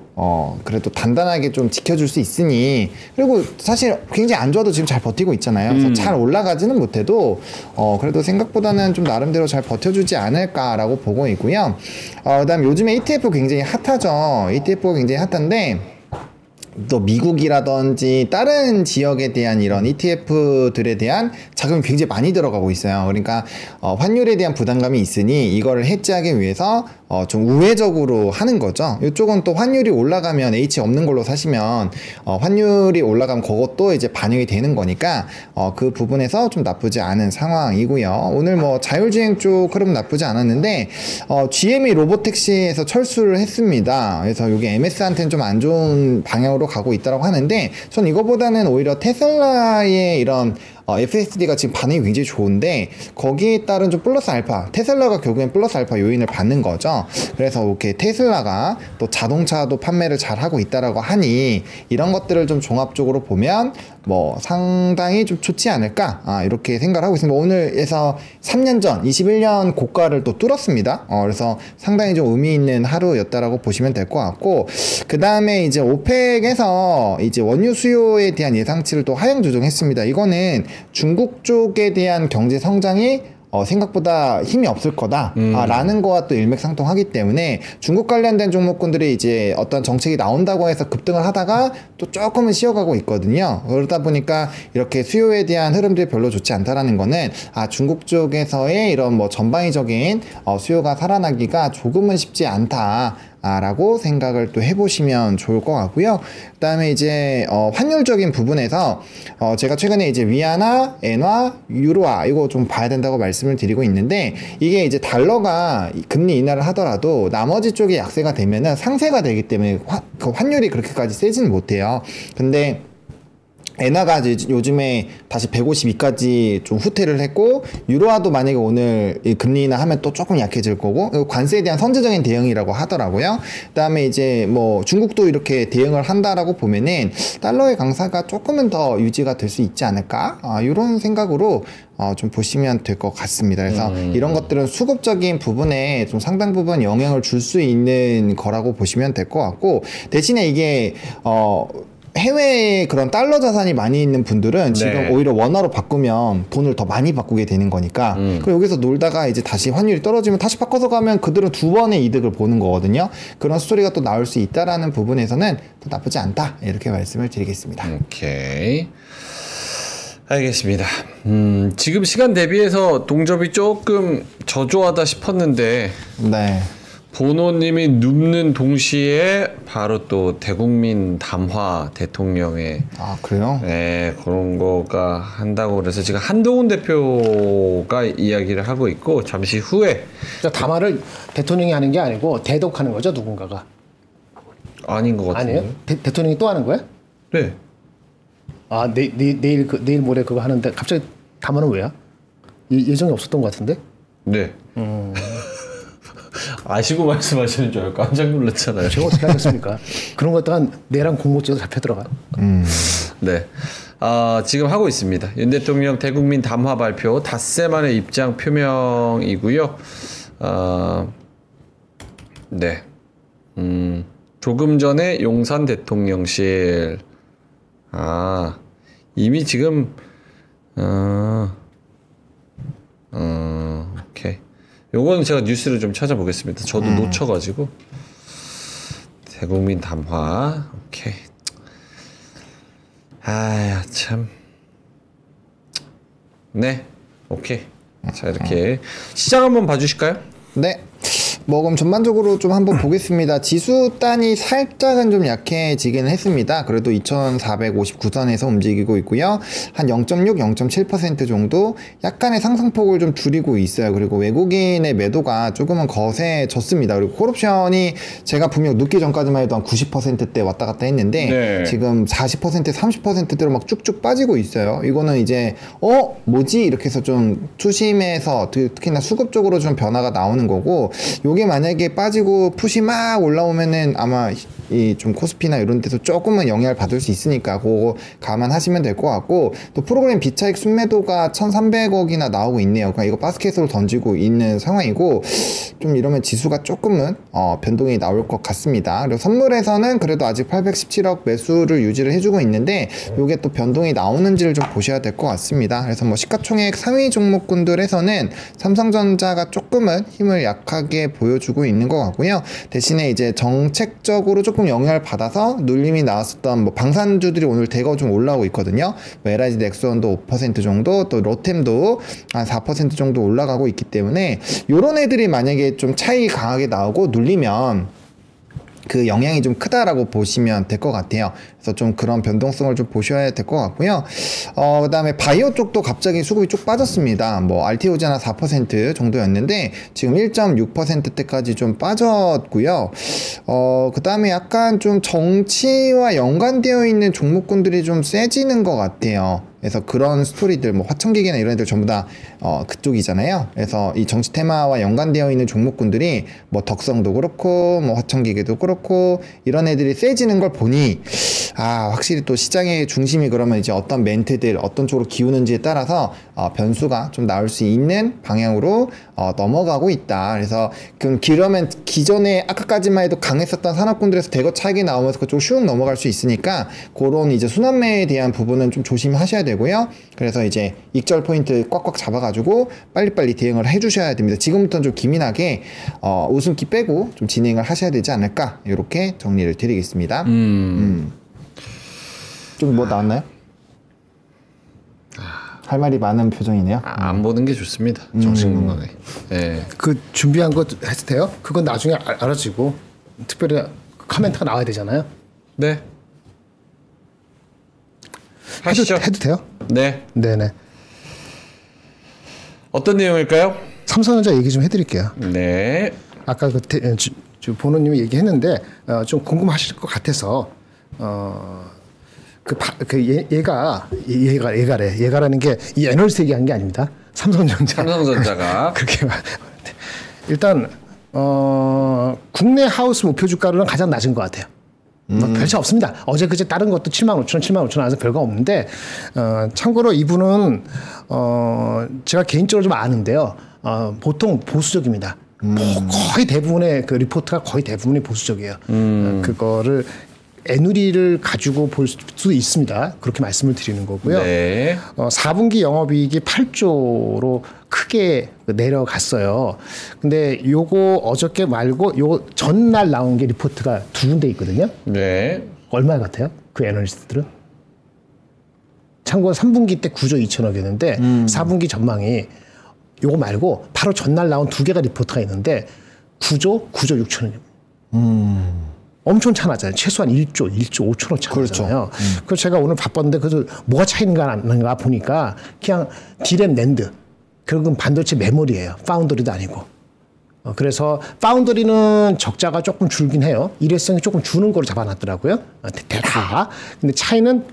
그래도 단단하게 좀 지켜줄 수 있으니, 그리고 사실 굉장히 안 좋아도 지금 잘 버티고 있잖아요. 그래서 잘 올라가지는 못해도 그래도 생각보다는 좀 나름대로 잘 버텨주지 않을까라고 보고 있고요. 그다음 요즘에 ETF 굉장히 핫하죠. ETF가 굉장히 핫한데 또 미국이라든지 다른 지역에 대한 이런 ETF들에 대한 자금이 굉장히 많이 들어가고 있어요. 그러니까 환율에 대한 부담감이 있으니 이거를 해지하기 위해서 좀 우회적으로 하는 거죠. 이쪽은 또 환율이 올라가면 H 없는 걸로 사시면 환율이 올라가면 그것도 이제 반영이 되는 거니까 그 부분에서 좀 나쁘지 않은 상황이고요. 오늘 뭐 자율주행 쪽 흐름 나쁘지 않았는데 GM이 로보택시에서 철수를 했습니다. 그래서 이게 MS한테는 좀 안 좋은 방향으로 가고 있다고 하는데, 전 이거보다는 오히려 테슬라의 이런 FSD가 지금 반응이 굉장히 좋은데 거기에 따른 좀 플러스 알파, 테슬라가 결국엔 플러스 알파 요인을 받는 거죠. 그래서 이렇게 테슬라가 또 자동차도 판매를 잘 하고 있다라고 하니 이런 것들을 좀 종합적으로 보면 뭐 상당히 좀 좋지 않을까, 이렇게 생각을 하고 있습니다. 오늘에서 3년 전 21년 고가를 또 뚫었습니다. 그래서 상당히 좀 의미 있는 하루였다라고 보시면 될 것 같고, 그 다음에 이제 오펙에서 이제 원유 수요에 대한 예상치를 또 하향 조정했습니다. 이거는 중국 쪽에 대한 경제 성장이 생각보다 힘이 없을 거다 라는 거와 또 일맥상통하기 때문에 중국 관련된 종목군들이 이제 어떤 정책이 나온다고 해서 급등을 하다가 또 조금은 쉬어가고 있거든요. 그러다 보니까 이렇게 수요에 대한 흐름들이 별로 좋지 않다라는 거는 중국 쪽에서의 이런 뭐 전방위적인 수요가 살아나기가 조금은 쉽지 않다 라고 생각을 또 해보시면 좋을 것 같고요. 그 다음에 이제 환율적인 부분에서 제가 최근에 이제 위안화, 엔화, 유로화 이거 좀 봐야 된다고 말씀을 드리고 있는데, 이게 이제 달러가 금리 인하를 하더라도 나머지 쪽이 약세가 되면은 상세가 되기 때문에 그 환율이 그렇게까지 세지는 못해요. 근데 엔화가 요즘에 다시 152까지 좀 후퇴를 했고, 유로화도 만약에 오늘 금리 인하 하면 또 조금 약해질 거고, 관세에 대한 선제적인 대응이라고 하더라고요. 그 다음에 이제 뭐 중국도 이렇게 대응을 한다라고 보면은 달러의 강세가 조금은 더 유지가 될 수 있지 않을까, 이런 생각으로 좀 보시면 될 것 같습니다. 그래서 이런 것들은 수급적인 부분에 좀 상당 부분 영향을 줄 수 있는 거라고 보시면 될 것 같고, 대신에 이게 해외에 그런 달러 자산이 많이 있는 분들은 지금 오히려 원화로 바꾸면 돈을 더 많이 바꾸게 되는 거니까, 그리고 여기서 놀다가 이제 다시 환율이 떨어지면 다시 바꿔서 가면 그들은 두 번의 이득을 보는 거거든요. 그런 스토리가 또 나올 수 있다라는 부분에서는 또 나쁘지 않다, 이렇게 말씀을 드리겠습니다. 오케이, 알겠습니다. 지금 시간 대비해서 동접이 조금 저조하다 싶었는데, 네. 보노님이 눕는 동시에 바로 또 대국민 담화 대통령의 그래요? 네, 그런 거가 한다고 그래서 지금 한동훈 대표가 이야기를 하고 있고, 잠시 후에 담화를 대통령이 하는 게 아니고 대독하는 거죠, 누군가가. 아닌 것 같은데. 아니에요? 대통령이 또 하는 거야? 네. 내일 모레 그거 하는데 갑자기 담화는 왜야? 예정이 없었던 것 같은데? 네. 아시고 말씀하시는 줄 알고 깜짝 놀랐잖아요. 제가 어떻게 하겠습니까? 그런 것도 내랑 공모죄도 잡혀 들어가. 네. 지금 하고 있습니다. 윤 대통령 대국민 담화 발표 닷새 만에 입장 표명이고요. 네. 조금 전에 용산 대통령실. 이미 지금 오케이. 요거는 제가 뉴스를 좀 찾아보겠습니다. 저도 놓쳐가지고. 대국민 담화. 오케이. 참. 네. 오케이. 자, 이렇게 시장 한번 봐주실까요? 네. 뭐 그럼 전반적으로 좀 한번 보겠습니다. 지수 단이 살짝은 좀 약해지긴 했습니다. 그래도 2459선에서 움직이고 있고요. 한 0.6, 0.7% 정도 약간의 상승폭을 좀 줄이고 있어요. 그리고 외국인의 매도가 조금은 거세졌습니다. 그리고 콜옵션이 제가 분명 눕기 전까지만 해도 한 90%대 왔다 갔다 했는데 네. 지금 40%, 30%대로 막 쭉쭉 빠지고 있어요. 이거는 이제 뭐지? 이렇게 해서 좀 투심에서 특히나 수급 쪽으로 좀 변화가 나오는 거고, 요게 만약에 빠지고 풋이 막 올라오면은 아마 이 좀 코스피나 이런 데서 조금은 영향을 받을 수 있으니까 그거 감안하시면 될 것 같고, 또 프로그램 비차익 순매도가 1,300억이나 나오고 있네요. 그러니까 이거 바스켓으로 던지고 있는 상황이고, 좀 이러면 지수가 조금은 변동이 나올 것 같습니다. 그리고 선물에서는 그래도 아직 817억 매수를 유지를 해주고 있는데 요게 또 변동이 나오는지를 좀 보셔야 될 것 같습니다. 그래서 뭐 시가총액 상위 종목군들에서는 삼성전자가 조금은 힘을 약하게 보여주고 있는 것 같고요. 대신에 이제 정책적으로 조금 영향을 받아서 눌림이 나왔었던 뭐 방산주들이 오늘 대거 좀 올라오고 있거든요. LIG 넥스원도 5% 정도, 또 로템도 한 4% 정도 올라가고 있기 때문에 요런 애들이 만약에 좀 차이 강하게 나오고 눌리면 그 영향이 좀 크다라고 보시면 될 것 같아요. 그래서 좀 그런 변동성을 좀 보셔야 될 것 같고요. 그 다음에 바이오 쪽도 갑자기 수급이 쭉 빠졌습니다. 뭐 RTO제나 4% 정도였는데 지금 1.6%대까지 좀 빠졌고요. 그 다음에 약간 좀 정치와 연관되어 있는 종목군들이 좀 세지는 것 같아요. 그래서 그런 스토리들, 뭐 화천기계나 이런 애들 전부 다 그쪽이잖아요. 그래서 이 정치 테마와 연관되어 있는 종목군들이 뭐 덕성도 그렇고 뭐 화천기계도 그렇고 이런 애들이 세지는 걸 보니 확실히 또 시장의 중심이 그러면 이제 어떤 멘트들 어떤 쪽으로 기우는지에 따라서 변수가 좀 나올 수 있는 방향으로 넘어가고 있다. 그래서 그러면 기존에 아까까지만 해도 강했었던 산업군들에서 대거 차익이 나오면서 그쪽 슉 넘어갈 수 있으니까 그런 이제 순환매에 대한 부분은 좀 조심하셔야 되고요. 그래서 이제 익절 포인트 꽉꽉 잡아가지고 빨리빨리 대응을 해주셔야 됩니다. 지금부터는 좀 기민하게 웃음기 빼고 좀 진행을 하셔야 되지 않을까, 이렇게 정리를 드리겠습니다. 좀 뭐 나왔나요? 할 말이 많은 표정이네요. 안 보는 게 좋습니다. 정신 건강에. 네. 그 준비한 거 해도 돼요? 그건 나중에 알아지고 특별히 코멘트가 나와야 되잖아요. 네. 하시죠. 해도 돼요? 네. 네네. 어떤 내용일까요? 삼성전자 얘기 좀 해드릴게요. 네. 아까 보노님이 얘기했는데 좀 궁금하실 것 같아서 얘가라는 게 이 애널리스트 얘기한 게 아닙니다. 삼성전자가 그렇게 일단 국내 하우스 목표 주가로는 가장 낮은 것 같아요. 별 차 없습니다. 어제 그제 다른 것도 75,000원, 75,000원 안에서 별거 없는데 참고로 이분은 제가 개인적으로 좀 아는데요. 보통 보수적입니다. 거의 대부분의 그 리포트가 거의 대부분이 보수적이에요. 그거를 애누리를 가지고 볼 수도 있습니다. 그렇게 말씀을 드리는 거고요. 네. 4분기 영업이익이 8조로 크게 내려갔어요. 근데 요거 어저께 말고 요 전날 나온 게 리포트가 두 군데 있거든요. 네. 얼마 같아요? 그 애널리스트들은? 참고로 3분기 때 9조 2천억이었는데 4분기 전망이 요거 말고 바로 전날 나온 두 개가 리포트가 있는데 9조 6천억이에요. 엄청 차 나잖아요. 최소한 1조 5천억 차 나잖아요. 그래서 제가 오늘 바빴는데 그래서 뭐가 차이는가 보니까 그냥 디램 낸드, 결국은 반도체 메모리예요. 파운더리도 아니고. 그래서 파운더리는 적자가 조금 줄긴 해요. 일회성이 조금 주는 거로 잡아놨더라고요. 대다. 근데 차이는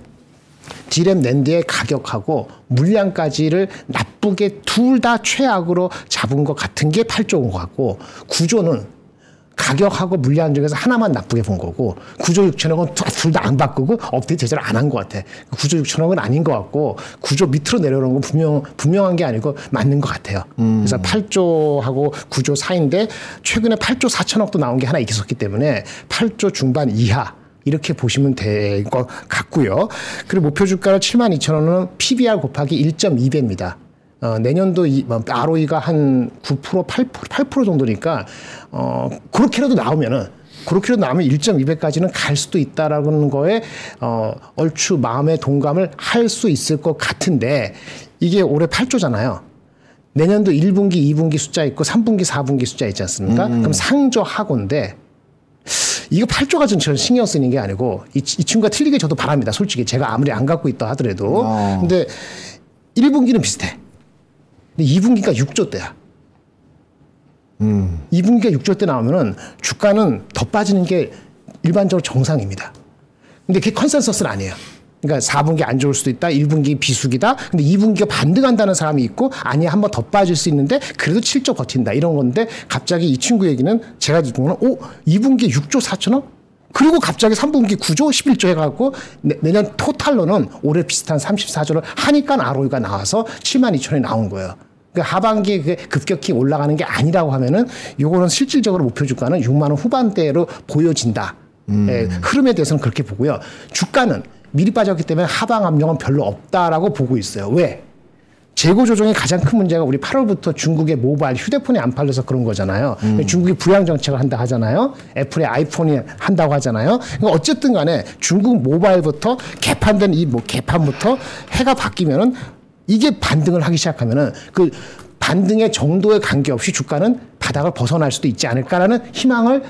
디램 낸드의 가격하고 물량까지를 나쁘게 둘 다 최악으로 잡은 것 같은 게 8조인 것 같고, 구조는 가격하고 물량 중에서 하나만 나쁘게 본 거고, 9조 6천억은 둘 다 안 바꾸고 업데이트 제대로 안 한 것 같아. 9조 6천억은 아닌 것 같고, 9조 밑으로 내려오는 건 분명한 게 아니고 맞는 것 같아요. 그래서 8조하고 9조 사이인데 최근에 8조 4천억도 나온 게 하나 있었기 때문에 8조 중반 이하 이렇게 보시면 될 것 같고요. 그리고 목표 주가를 72,000원은 PBR 곱하기 1.2배입니다. 내년도 ROE가 한 9%, 8% 정도니까, 그렇게라도 나오면 1.2배까지는 갈 수도 있다라는 거에, 얼추 마음의 동감을 할 수 있을 것 같은데, 이게 올해 8조잖아요. 내년도 1분기, 2분기 숫자 있고 3분기, 4분기 숫자 있지 않습니까? 그럼 상조하고인데 이거 8조가 저는 신경 쓰는 게 아니고 이 친구가 틀리게 저도 바랍니다. 솔직히 제가 아무리 안 갖고 있다 하더라도. 근데 1분기는 비슷해. 근데 2분기가 6조 대야. 2분기가 6조 대 나오면은 주가는 더 빠지는 게 일반적으로 정상입니다. 근데 그게 컨센서스는 아니에요. 그러니까 4분기 안 좋을 수도 있다. 1분기 비수기다. 근데 2분기가 반등한다는 사람이 있고 아니야 한 번 더 빠질 수 있는데 그래도 7조 버틴다. 이런 건데 갑자기 이 친구 얘기는 제가 듣고는 2분기에 6조 4천억? 그리고 갑자기 3분기 9조 11조 해갖고 내년 토탈로는 올해 비슷한 34조를 하니까 ROE가 나와서 7만 2천원이 나온 거예요. 그러니까 하반기에 급격히 올라가는 게 아니라고 하면은 요거는 실질적으로 목표 주가는 6만 원 후반대로 보여진다. 흐름에 대해서는 그렇게 보고요. 주가는 미리 빠졌기 때문에 하방 압력은 별로 없다라고 보고 있어요. 왜? 재고 조정의 가장 큰 문제가 우리 8월부터 중국의 모바일 휴대폰이 안 팔려서 그런 거잖아요. 중국이 부양 정책을 한다 하잖아요. 애플의 아이폰이 한다고 하잖아요. 그러니까 어쨌든 간에 중국 모바일부터 개판된 이 개판부터 해가 바뀌면은 이게 반등을 하기 시작하면은 그 반등의 정도에 관계없이 주가는 바닥을 벗어날 수도 있지 않을까라는 희망을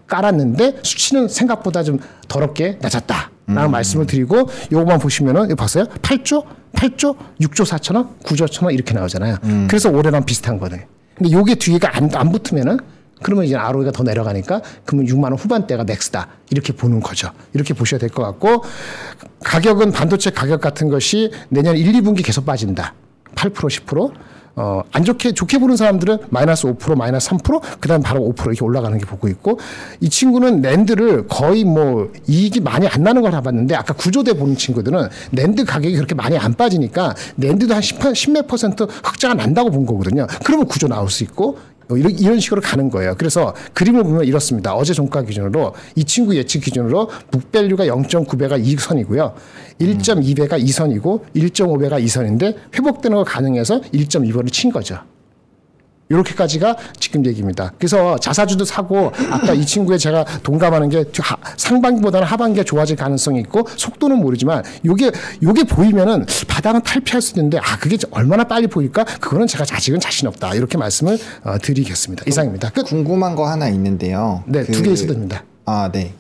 깔았는데 수치는 생각보다 좀 더럽게 낮았다라는 말씀을 드리고 요것만 보시면은 이거 봤어요? 8조, 6조 4천억, 9조 1천억 이렇게 나오잖아요. 그래서 올해랑 비슷한 거네. 근데 요게 뒤에가 안 붙으면은 그러면 이제 ROE가 더 내려가니까 그러면 6만 원 후반대가 맥스다. 이렇게 보는 거죠. 이렇게 보셔야 될 것 같고 가격은 반도체 가격 같은 것이 내년 1, 2분기 계속 빠진다. 8%, 10%. 안 좋게 보는 사람들은 마이너스 5%, 마이너스 3%, 그 다음 바로 5% 이렇게 올라가는 게 보고 있고, 이 친구는 낸드를 거의 뭐 이익이 많이 안 나는 걸 봐봤는데, 아까 구조대 보는 친구들은 낸드 가격이 그렇게 많이 안 빠지니까 낸드도 한 10몇 % 흑자가 난다고 본 거거든요. 그러면 구조 나올 수 있고, 이런 식으로 가는 거예요. 그래서 그림을 보면 이렇습니다. 어제 종가 기준으로 이 친구 예측 기준으로 북밸류가 0.9배가 이선이고요. 1.2배가 이선이고 1.5배가 이선인데 회복되는 거 가능해서 1.2배를 친 거죠. 이렇게까지가 지금 얘기입니다. 그래서 자사주도 사고 아까 이 친구에 제가 동감하는 게 상반기보다는 하반기가 좋아질 가능성이 있고 속도는 모르지만 요게 보이면은 바닥은 탈피할 수 있는데 그게 얼마나 빨리 보일까? 그거는 제가 아직은 자신 없다. 이렇게 말씀을 드리겠습니다. 이상입니다. 끝. 궁금한 거 하나 있는데요. 네, 2개 있어도 됩니다. 네.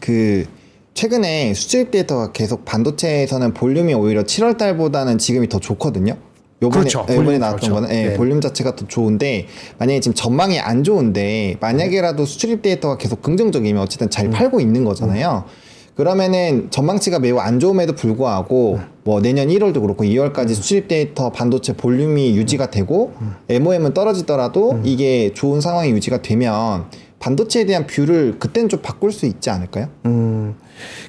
최근에 수출입 데이터가 계속 반도체에서는 볼륨이 오히려 7월 달보다는 지금이 더 좋거든요. 그렇죠. 이번에 나왔던 거는 네. 볼륨 자체가 더 좋은데 만약에 지금 전망이 안 좋은데 만약에라도 수출입 데이터가 계속 긍정적이면 어쨌든 잘 팔고 있는 거잖아요. 그러면은 전망치가 매우 안 좋음에도 불구하고 뭐 내년 1월도 그렇고 2월까지 수출입 데이터 반도체 볼륨이 유지가 되고 MOM은 떨어지더라도 이게 좋은 상황이 유지가 되면 반도체에 대한 뷰를 그때는 좀 바꿀 수 있지 않을까요?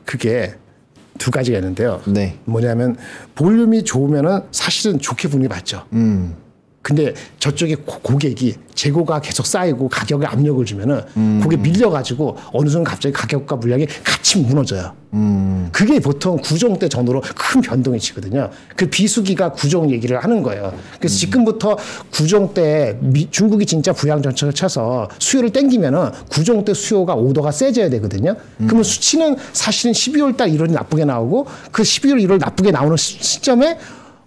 그게 두 가지가 있는데요. 네. 뭐냐면 볼륨이 좋으면은 사실은 좋게 분위기 받죠. 근데 저쪽에 고객이 재고가 계속 쌓이고 가격에 압력을 주면은 그게 밀려가지고 어느 순간 갑자기 가격과 물량이 같이 무너져요. 그게 보통 구종 때 정도로 큰 변동이 치거든요. 그 비수기가 구종 얘기를 하는 거예요. 그래서 지금부터 구종 때 중국이 진짜 부양 정책을 쳐서 수요를 땡기면은 구종 때 수요가 오더가 세져야 되거든요. 그러면 수치는 사실은 12월 달 1월이 나쁘게 나오고 그 12월 1월 나쁘게 나오는 시점에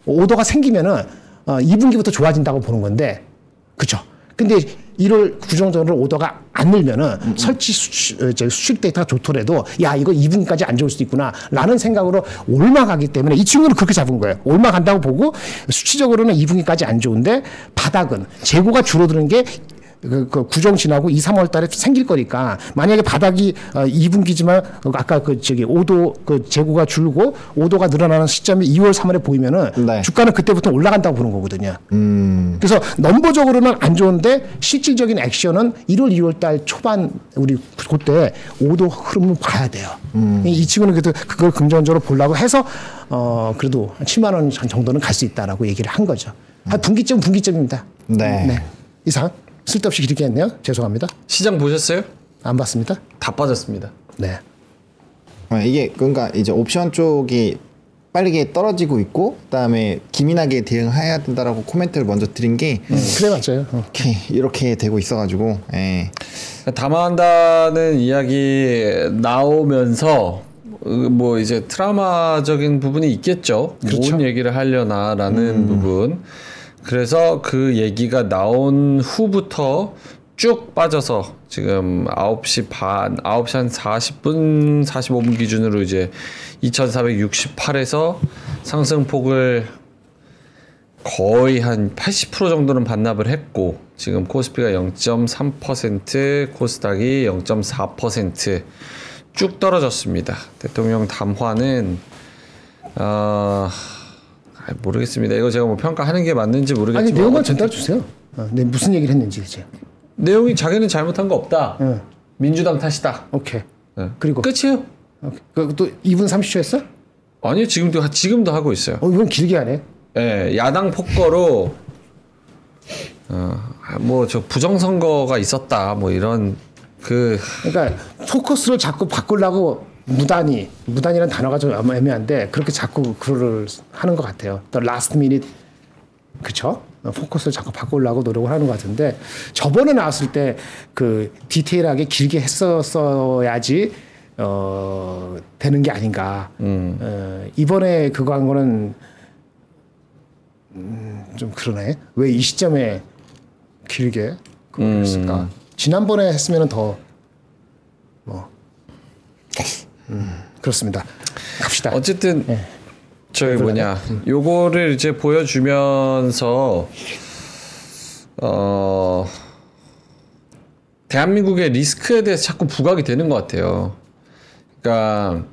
오더가 생기면은 2분기부터 좋아진다고 보는 건데, 그죠? 근데 1월 구정적으로 오더가 안 늘면은 수출 데이터가 좋더라도 야, 이거 2분기까지 안 좋을 수도 있구나 라는 생각으로 올라가기 때문에 이 친구는 그렇게 잡은 거예요. 올라간다고 보고 수치적으로는 2분기까지 안 좋은데 바닥은 재고가 줄어드는 게 그 구정 지나고 2, 3월 달에 생길 거니까 만약에 바닥이 2분기지만 아까 오도 재고가 줄고 오도가 늘어나는 시점이 2월, 3월에 보이면은 네. 주가는 그때부터 올라간다고 보는 거거든요. 그래서 넘버적으로는 안 좋은데 실질적인 액션은 1월, 2월 달 초반 우리 그때 오도 흐름을 봐야 돼요. 이 친구는 그래도 그걸 긍정적으로 보려고 해서 그래도 한 7만 원 정도는 갈 수 있다라고 얘기를 한 거죠. 한 분기점입니다. 네. 이상. 쓸데없이 길게 했네요. 죄송합니다. 시장 보셨어요? 안 봤습니다. 다 빠졌습니다. 네. 이게 그러니까 이제 옵션 쪽이 빠르게 떨어지고 있고 그다음에 기민하게 대응해야 된다라고 코멘트를 먼저 드린 게 그래 맞아요. 이렇게 되고 있어가지고 담화한다는 이야기 나오면서 뭐 이제 트라우마적인 부분이 있겠죠. 그렇죠. 뭔 얘기를 하려나라는 부분. 그래서 그 얘기가 나온 후부터 쭉 빠져서 지금 9시 한 40분, 45분 기준으로 이제 2468에서 상승폭을 거의 한 80% 정도는 반납을 했고 지금 코스피가 0.3%, 코스닥이 0.4% 쭉 떨어졌습니다. 대통령 담화는 모르겠습니다. 이거 제가 뭐 평가하는 게 맞는지 모르겠지만 아니 내용만 전달해 주세요. 네, 무슨 얘기를 했는지 이제. 내용이 자기는 잘못한 거 없다. 응. 민주당 탓이다. 오케이. 네. 그리고 끝이에요. 오케이. 또 2분 30초 했어? 아니요, 지금도 하고 있어요. 이건 길게 하네. 예, 야당 폭거로 뭐 저 부정선거가 있었다, 뭐 이런 그러니까 포커스를 자꾸 바꾸려고 무단이라는 단어가 좀 애매한데 그렇게 자꾸 그거를 하는 것 같아요. The last minute, 그쵸? 포커스를 자꾸 바꾸려고 노력을 하는 것 같은데 저번에 나왔을 때 그 디테일하게 길게 했었어야지 되는 게 아닌가. 이번에 그거 한 거는 좀 그러네. 왜 이 시점에 길게 그걸 했을까? 지난번에 했으면 더 그렇습니다. 갑시다. 어쨌든 저기 요거를 이제 보여주면서 대한민국의 리스크에 대해서 자꾸 부각이 되는 것 같아요. 그러니까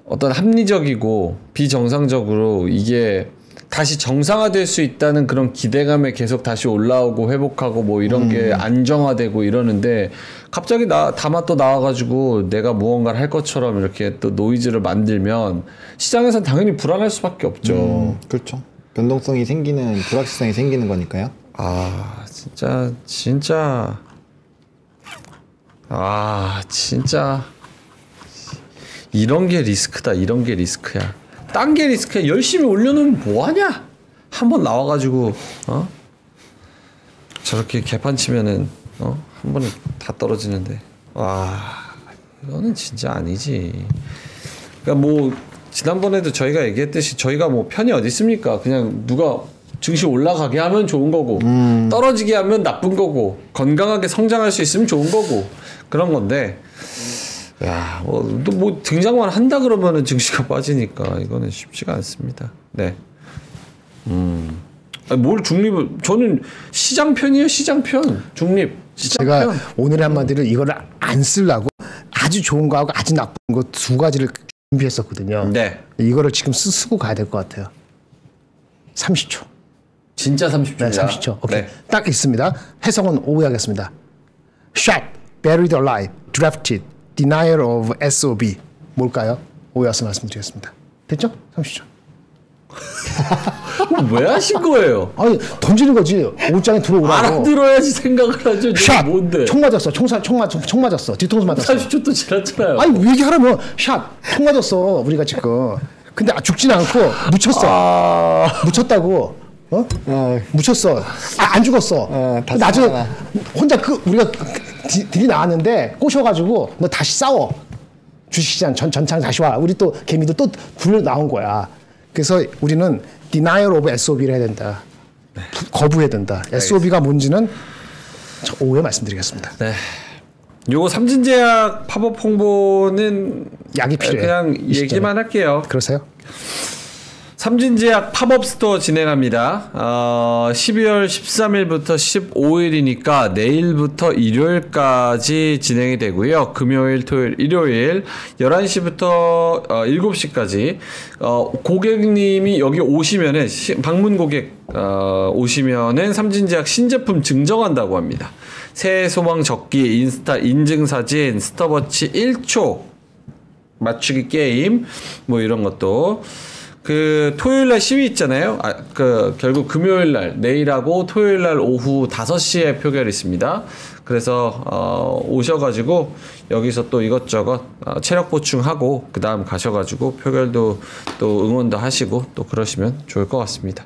어떤 합리적이고 비정상적으로 이게 다시 정상화될 수 있다는 그런 기대감에 계속 다시 올라오고 회복하고 뭐 이런 게 안정화되고 이러는데 갑자기 다마 또 나와가지고 내가 무언가를 할 것처럼 이렇게 또 노이즈를 만들면 시장에서는 당연히 불안할 수밖에 없죠. 그렇죠. 변동성이 생기는 불확실성이 생기는 거니까요. 진짜 이런 게 리스크다. 이런 게 리스크야. 딴 게 리스크야. 열심히 올려놓으면 뭐하냐? 한번 나와가지고 저렇게 개판 치면은 한 번에 다 떨어지는데 이거는 진짜 아니지. 그러니까 뭐 지난번에도 저희가 얘기했듯이 저희가 뭐 편이 어디 있습니까? 그냥 누가 증시 올라가게 하면 좋은 거고 떨어지게 하면 나쁜 거고 건강하게 성장할 수 있으면 좋은 거고 그런 건데 뭐 등장만 한다 그러면은 증시가 빠지니까 이거는 쉽지가 않습니다. 네. 뭘 중립을 저는 시장 편이에요. 시장 편. 중립. 시장 제가 편. 오늘의 한마디를 이거를 안 쓰려고 아주 좋은 거하고 아주 나쁜 거 두 가지를 준비했었거든요. 네. 이거를 지금 쓰고 가야 될 것 같아요. 30초. 진짜 30초입니다. 네, 30초. 오케이. 네. 딱 있습니다. 해석은 오후에 하겠습니다. Shot, buried alive, drafted, denial of SOB. 뭘까요? 오후에 와서 말씀드리겠습니다. 됐죠? 30초. 왜 하신 거예요? 아니 던지는 거지. 옷장에 들어오라고. 알아들어야지 생각을 하죠. 샷! 뭔데? 총 맞았어. 총 맞았어. 뒤통수 맞았어. 30초 또 지났잖아요. 아니 얘기하라면 샷! 총 맞았어. 우리가 지금. 근데 죽지는 않고 묻혔어. 묻혔다고. 묻혔어. 안 죽었어. 나중에 혼자 우리가 딜이 나왔는데 꼬셔가지고 너 다시 싸워. 주식시장 전창 다시 와. 우리 또 개미도 또 불려 나온 거야. 그래서 우리는 denial of SOB를 해야 된다. 거부해야 된다. SOB가 뭔지는 오후에 말씀드리겠습니다. 네. 요거 삼진제약 팝업 홍보는 약이 필요해요. 그냥 얘기만 할게요. 그러세요? 삼진제약 팝업 스토어 진행합니다. 12월 13일부터 15일이니까 내일부터 일요일까지 진행이 되고요. 금요일, 토요일, 일요일 11시부터 7시까지 고객님이 여기 오시면은 방문 고객 오시면은 삼진제약 신제품 증정한다고 합니다. 새해 소망 적기, 인스타 인증사진, 스톱워치 1초 맞추기 게임 뭐 이런 것도 그 토요일날 시위 있잖아요. 결국 금요일날 내일하고 토요일날 오후 5시에 표결이 있습니다. 그래서 오셔가지고 여기서 또 이것저것 체력 보충하고 그 다음 가셔가지고 표결도 또 응원도 하시고 또 그러시면 좋을 것 같습니다.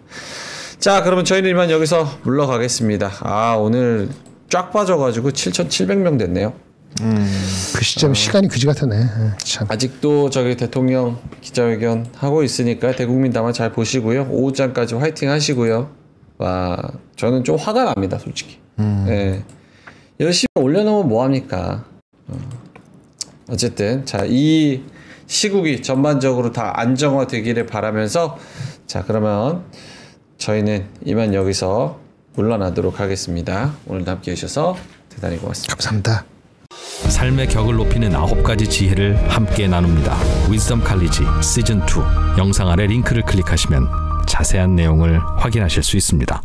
자, 그러면 저희는 이만 여기서 물러가겠습니다. 오늘 쫙 빠져가지고 7,700명 됐네요. 그 시점 시간이 그지 같았네. 참. 아직도 저기 대통령 기자회견 하고 있으니까 대국민 담화 잘 보시고요. 오후장까지 화이팅 하시고요. 저는 좀 화가 납니다, 솔직히. 예. 열심히 올려놓으면 뭐합니까? 어쨌든 자, 이 시국이 전반적으로 다 안정화되기를 바라면서 자, 그러면 저희는 이만 여기서 물러나도록 하겠습니다. 오늘도 함께 해주셔서 대단히 고맙습니다. 감사합니다. 삶의 격을 높이는 9가지 지혜를 함께 나눕니다. 위즈덤 칼리지 시즌 2 영상 아래 링크를 클릭하시면 자세한 내용을 확인하실 수 있습니다.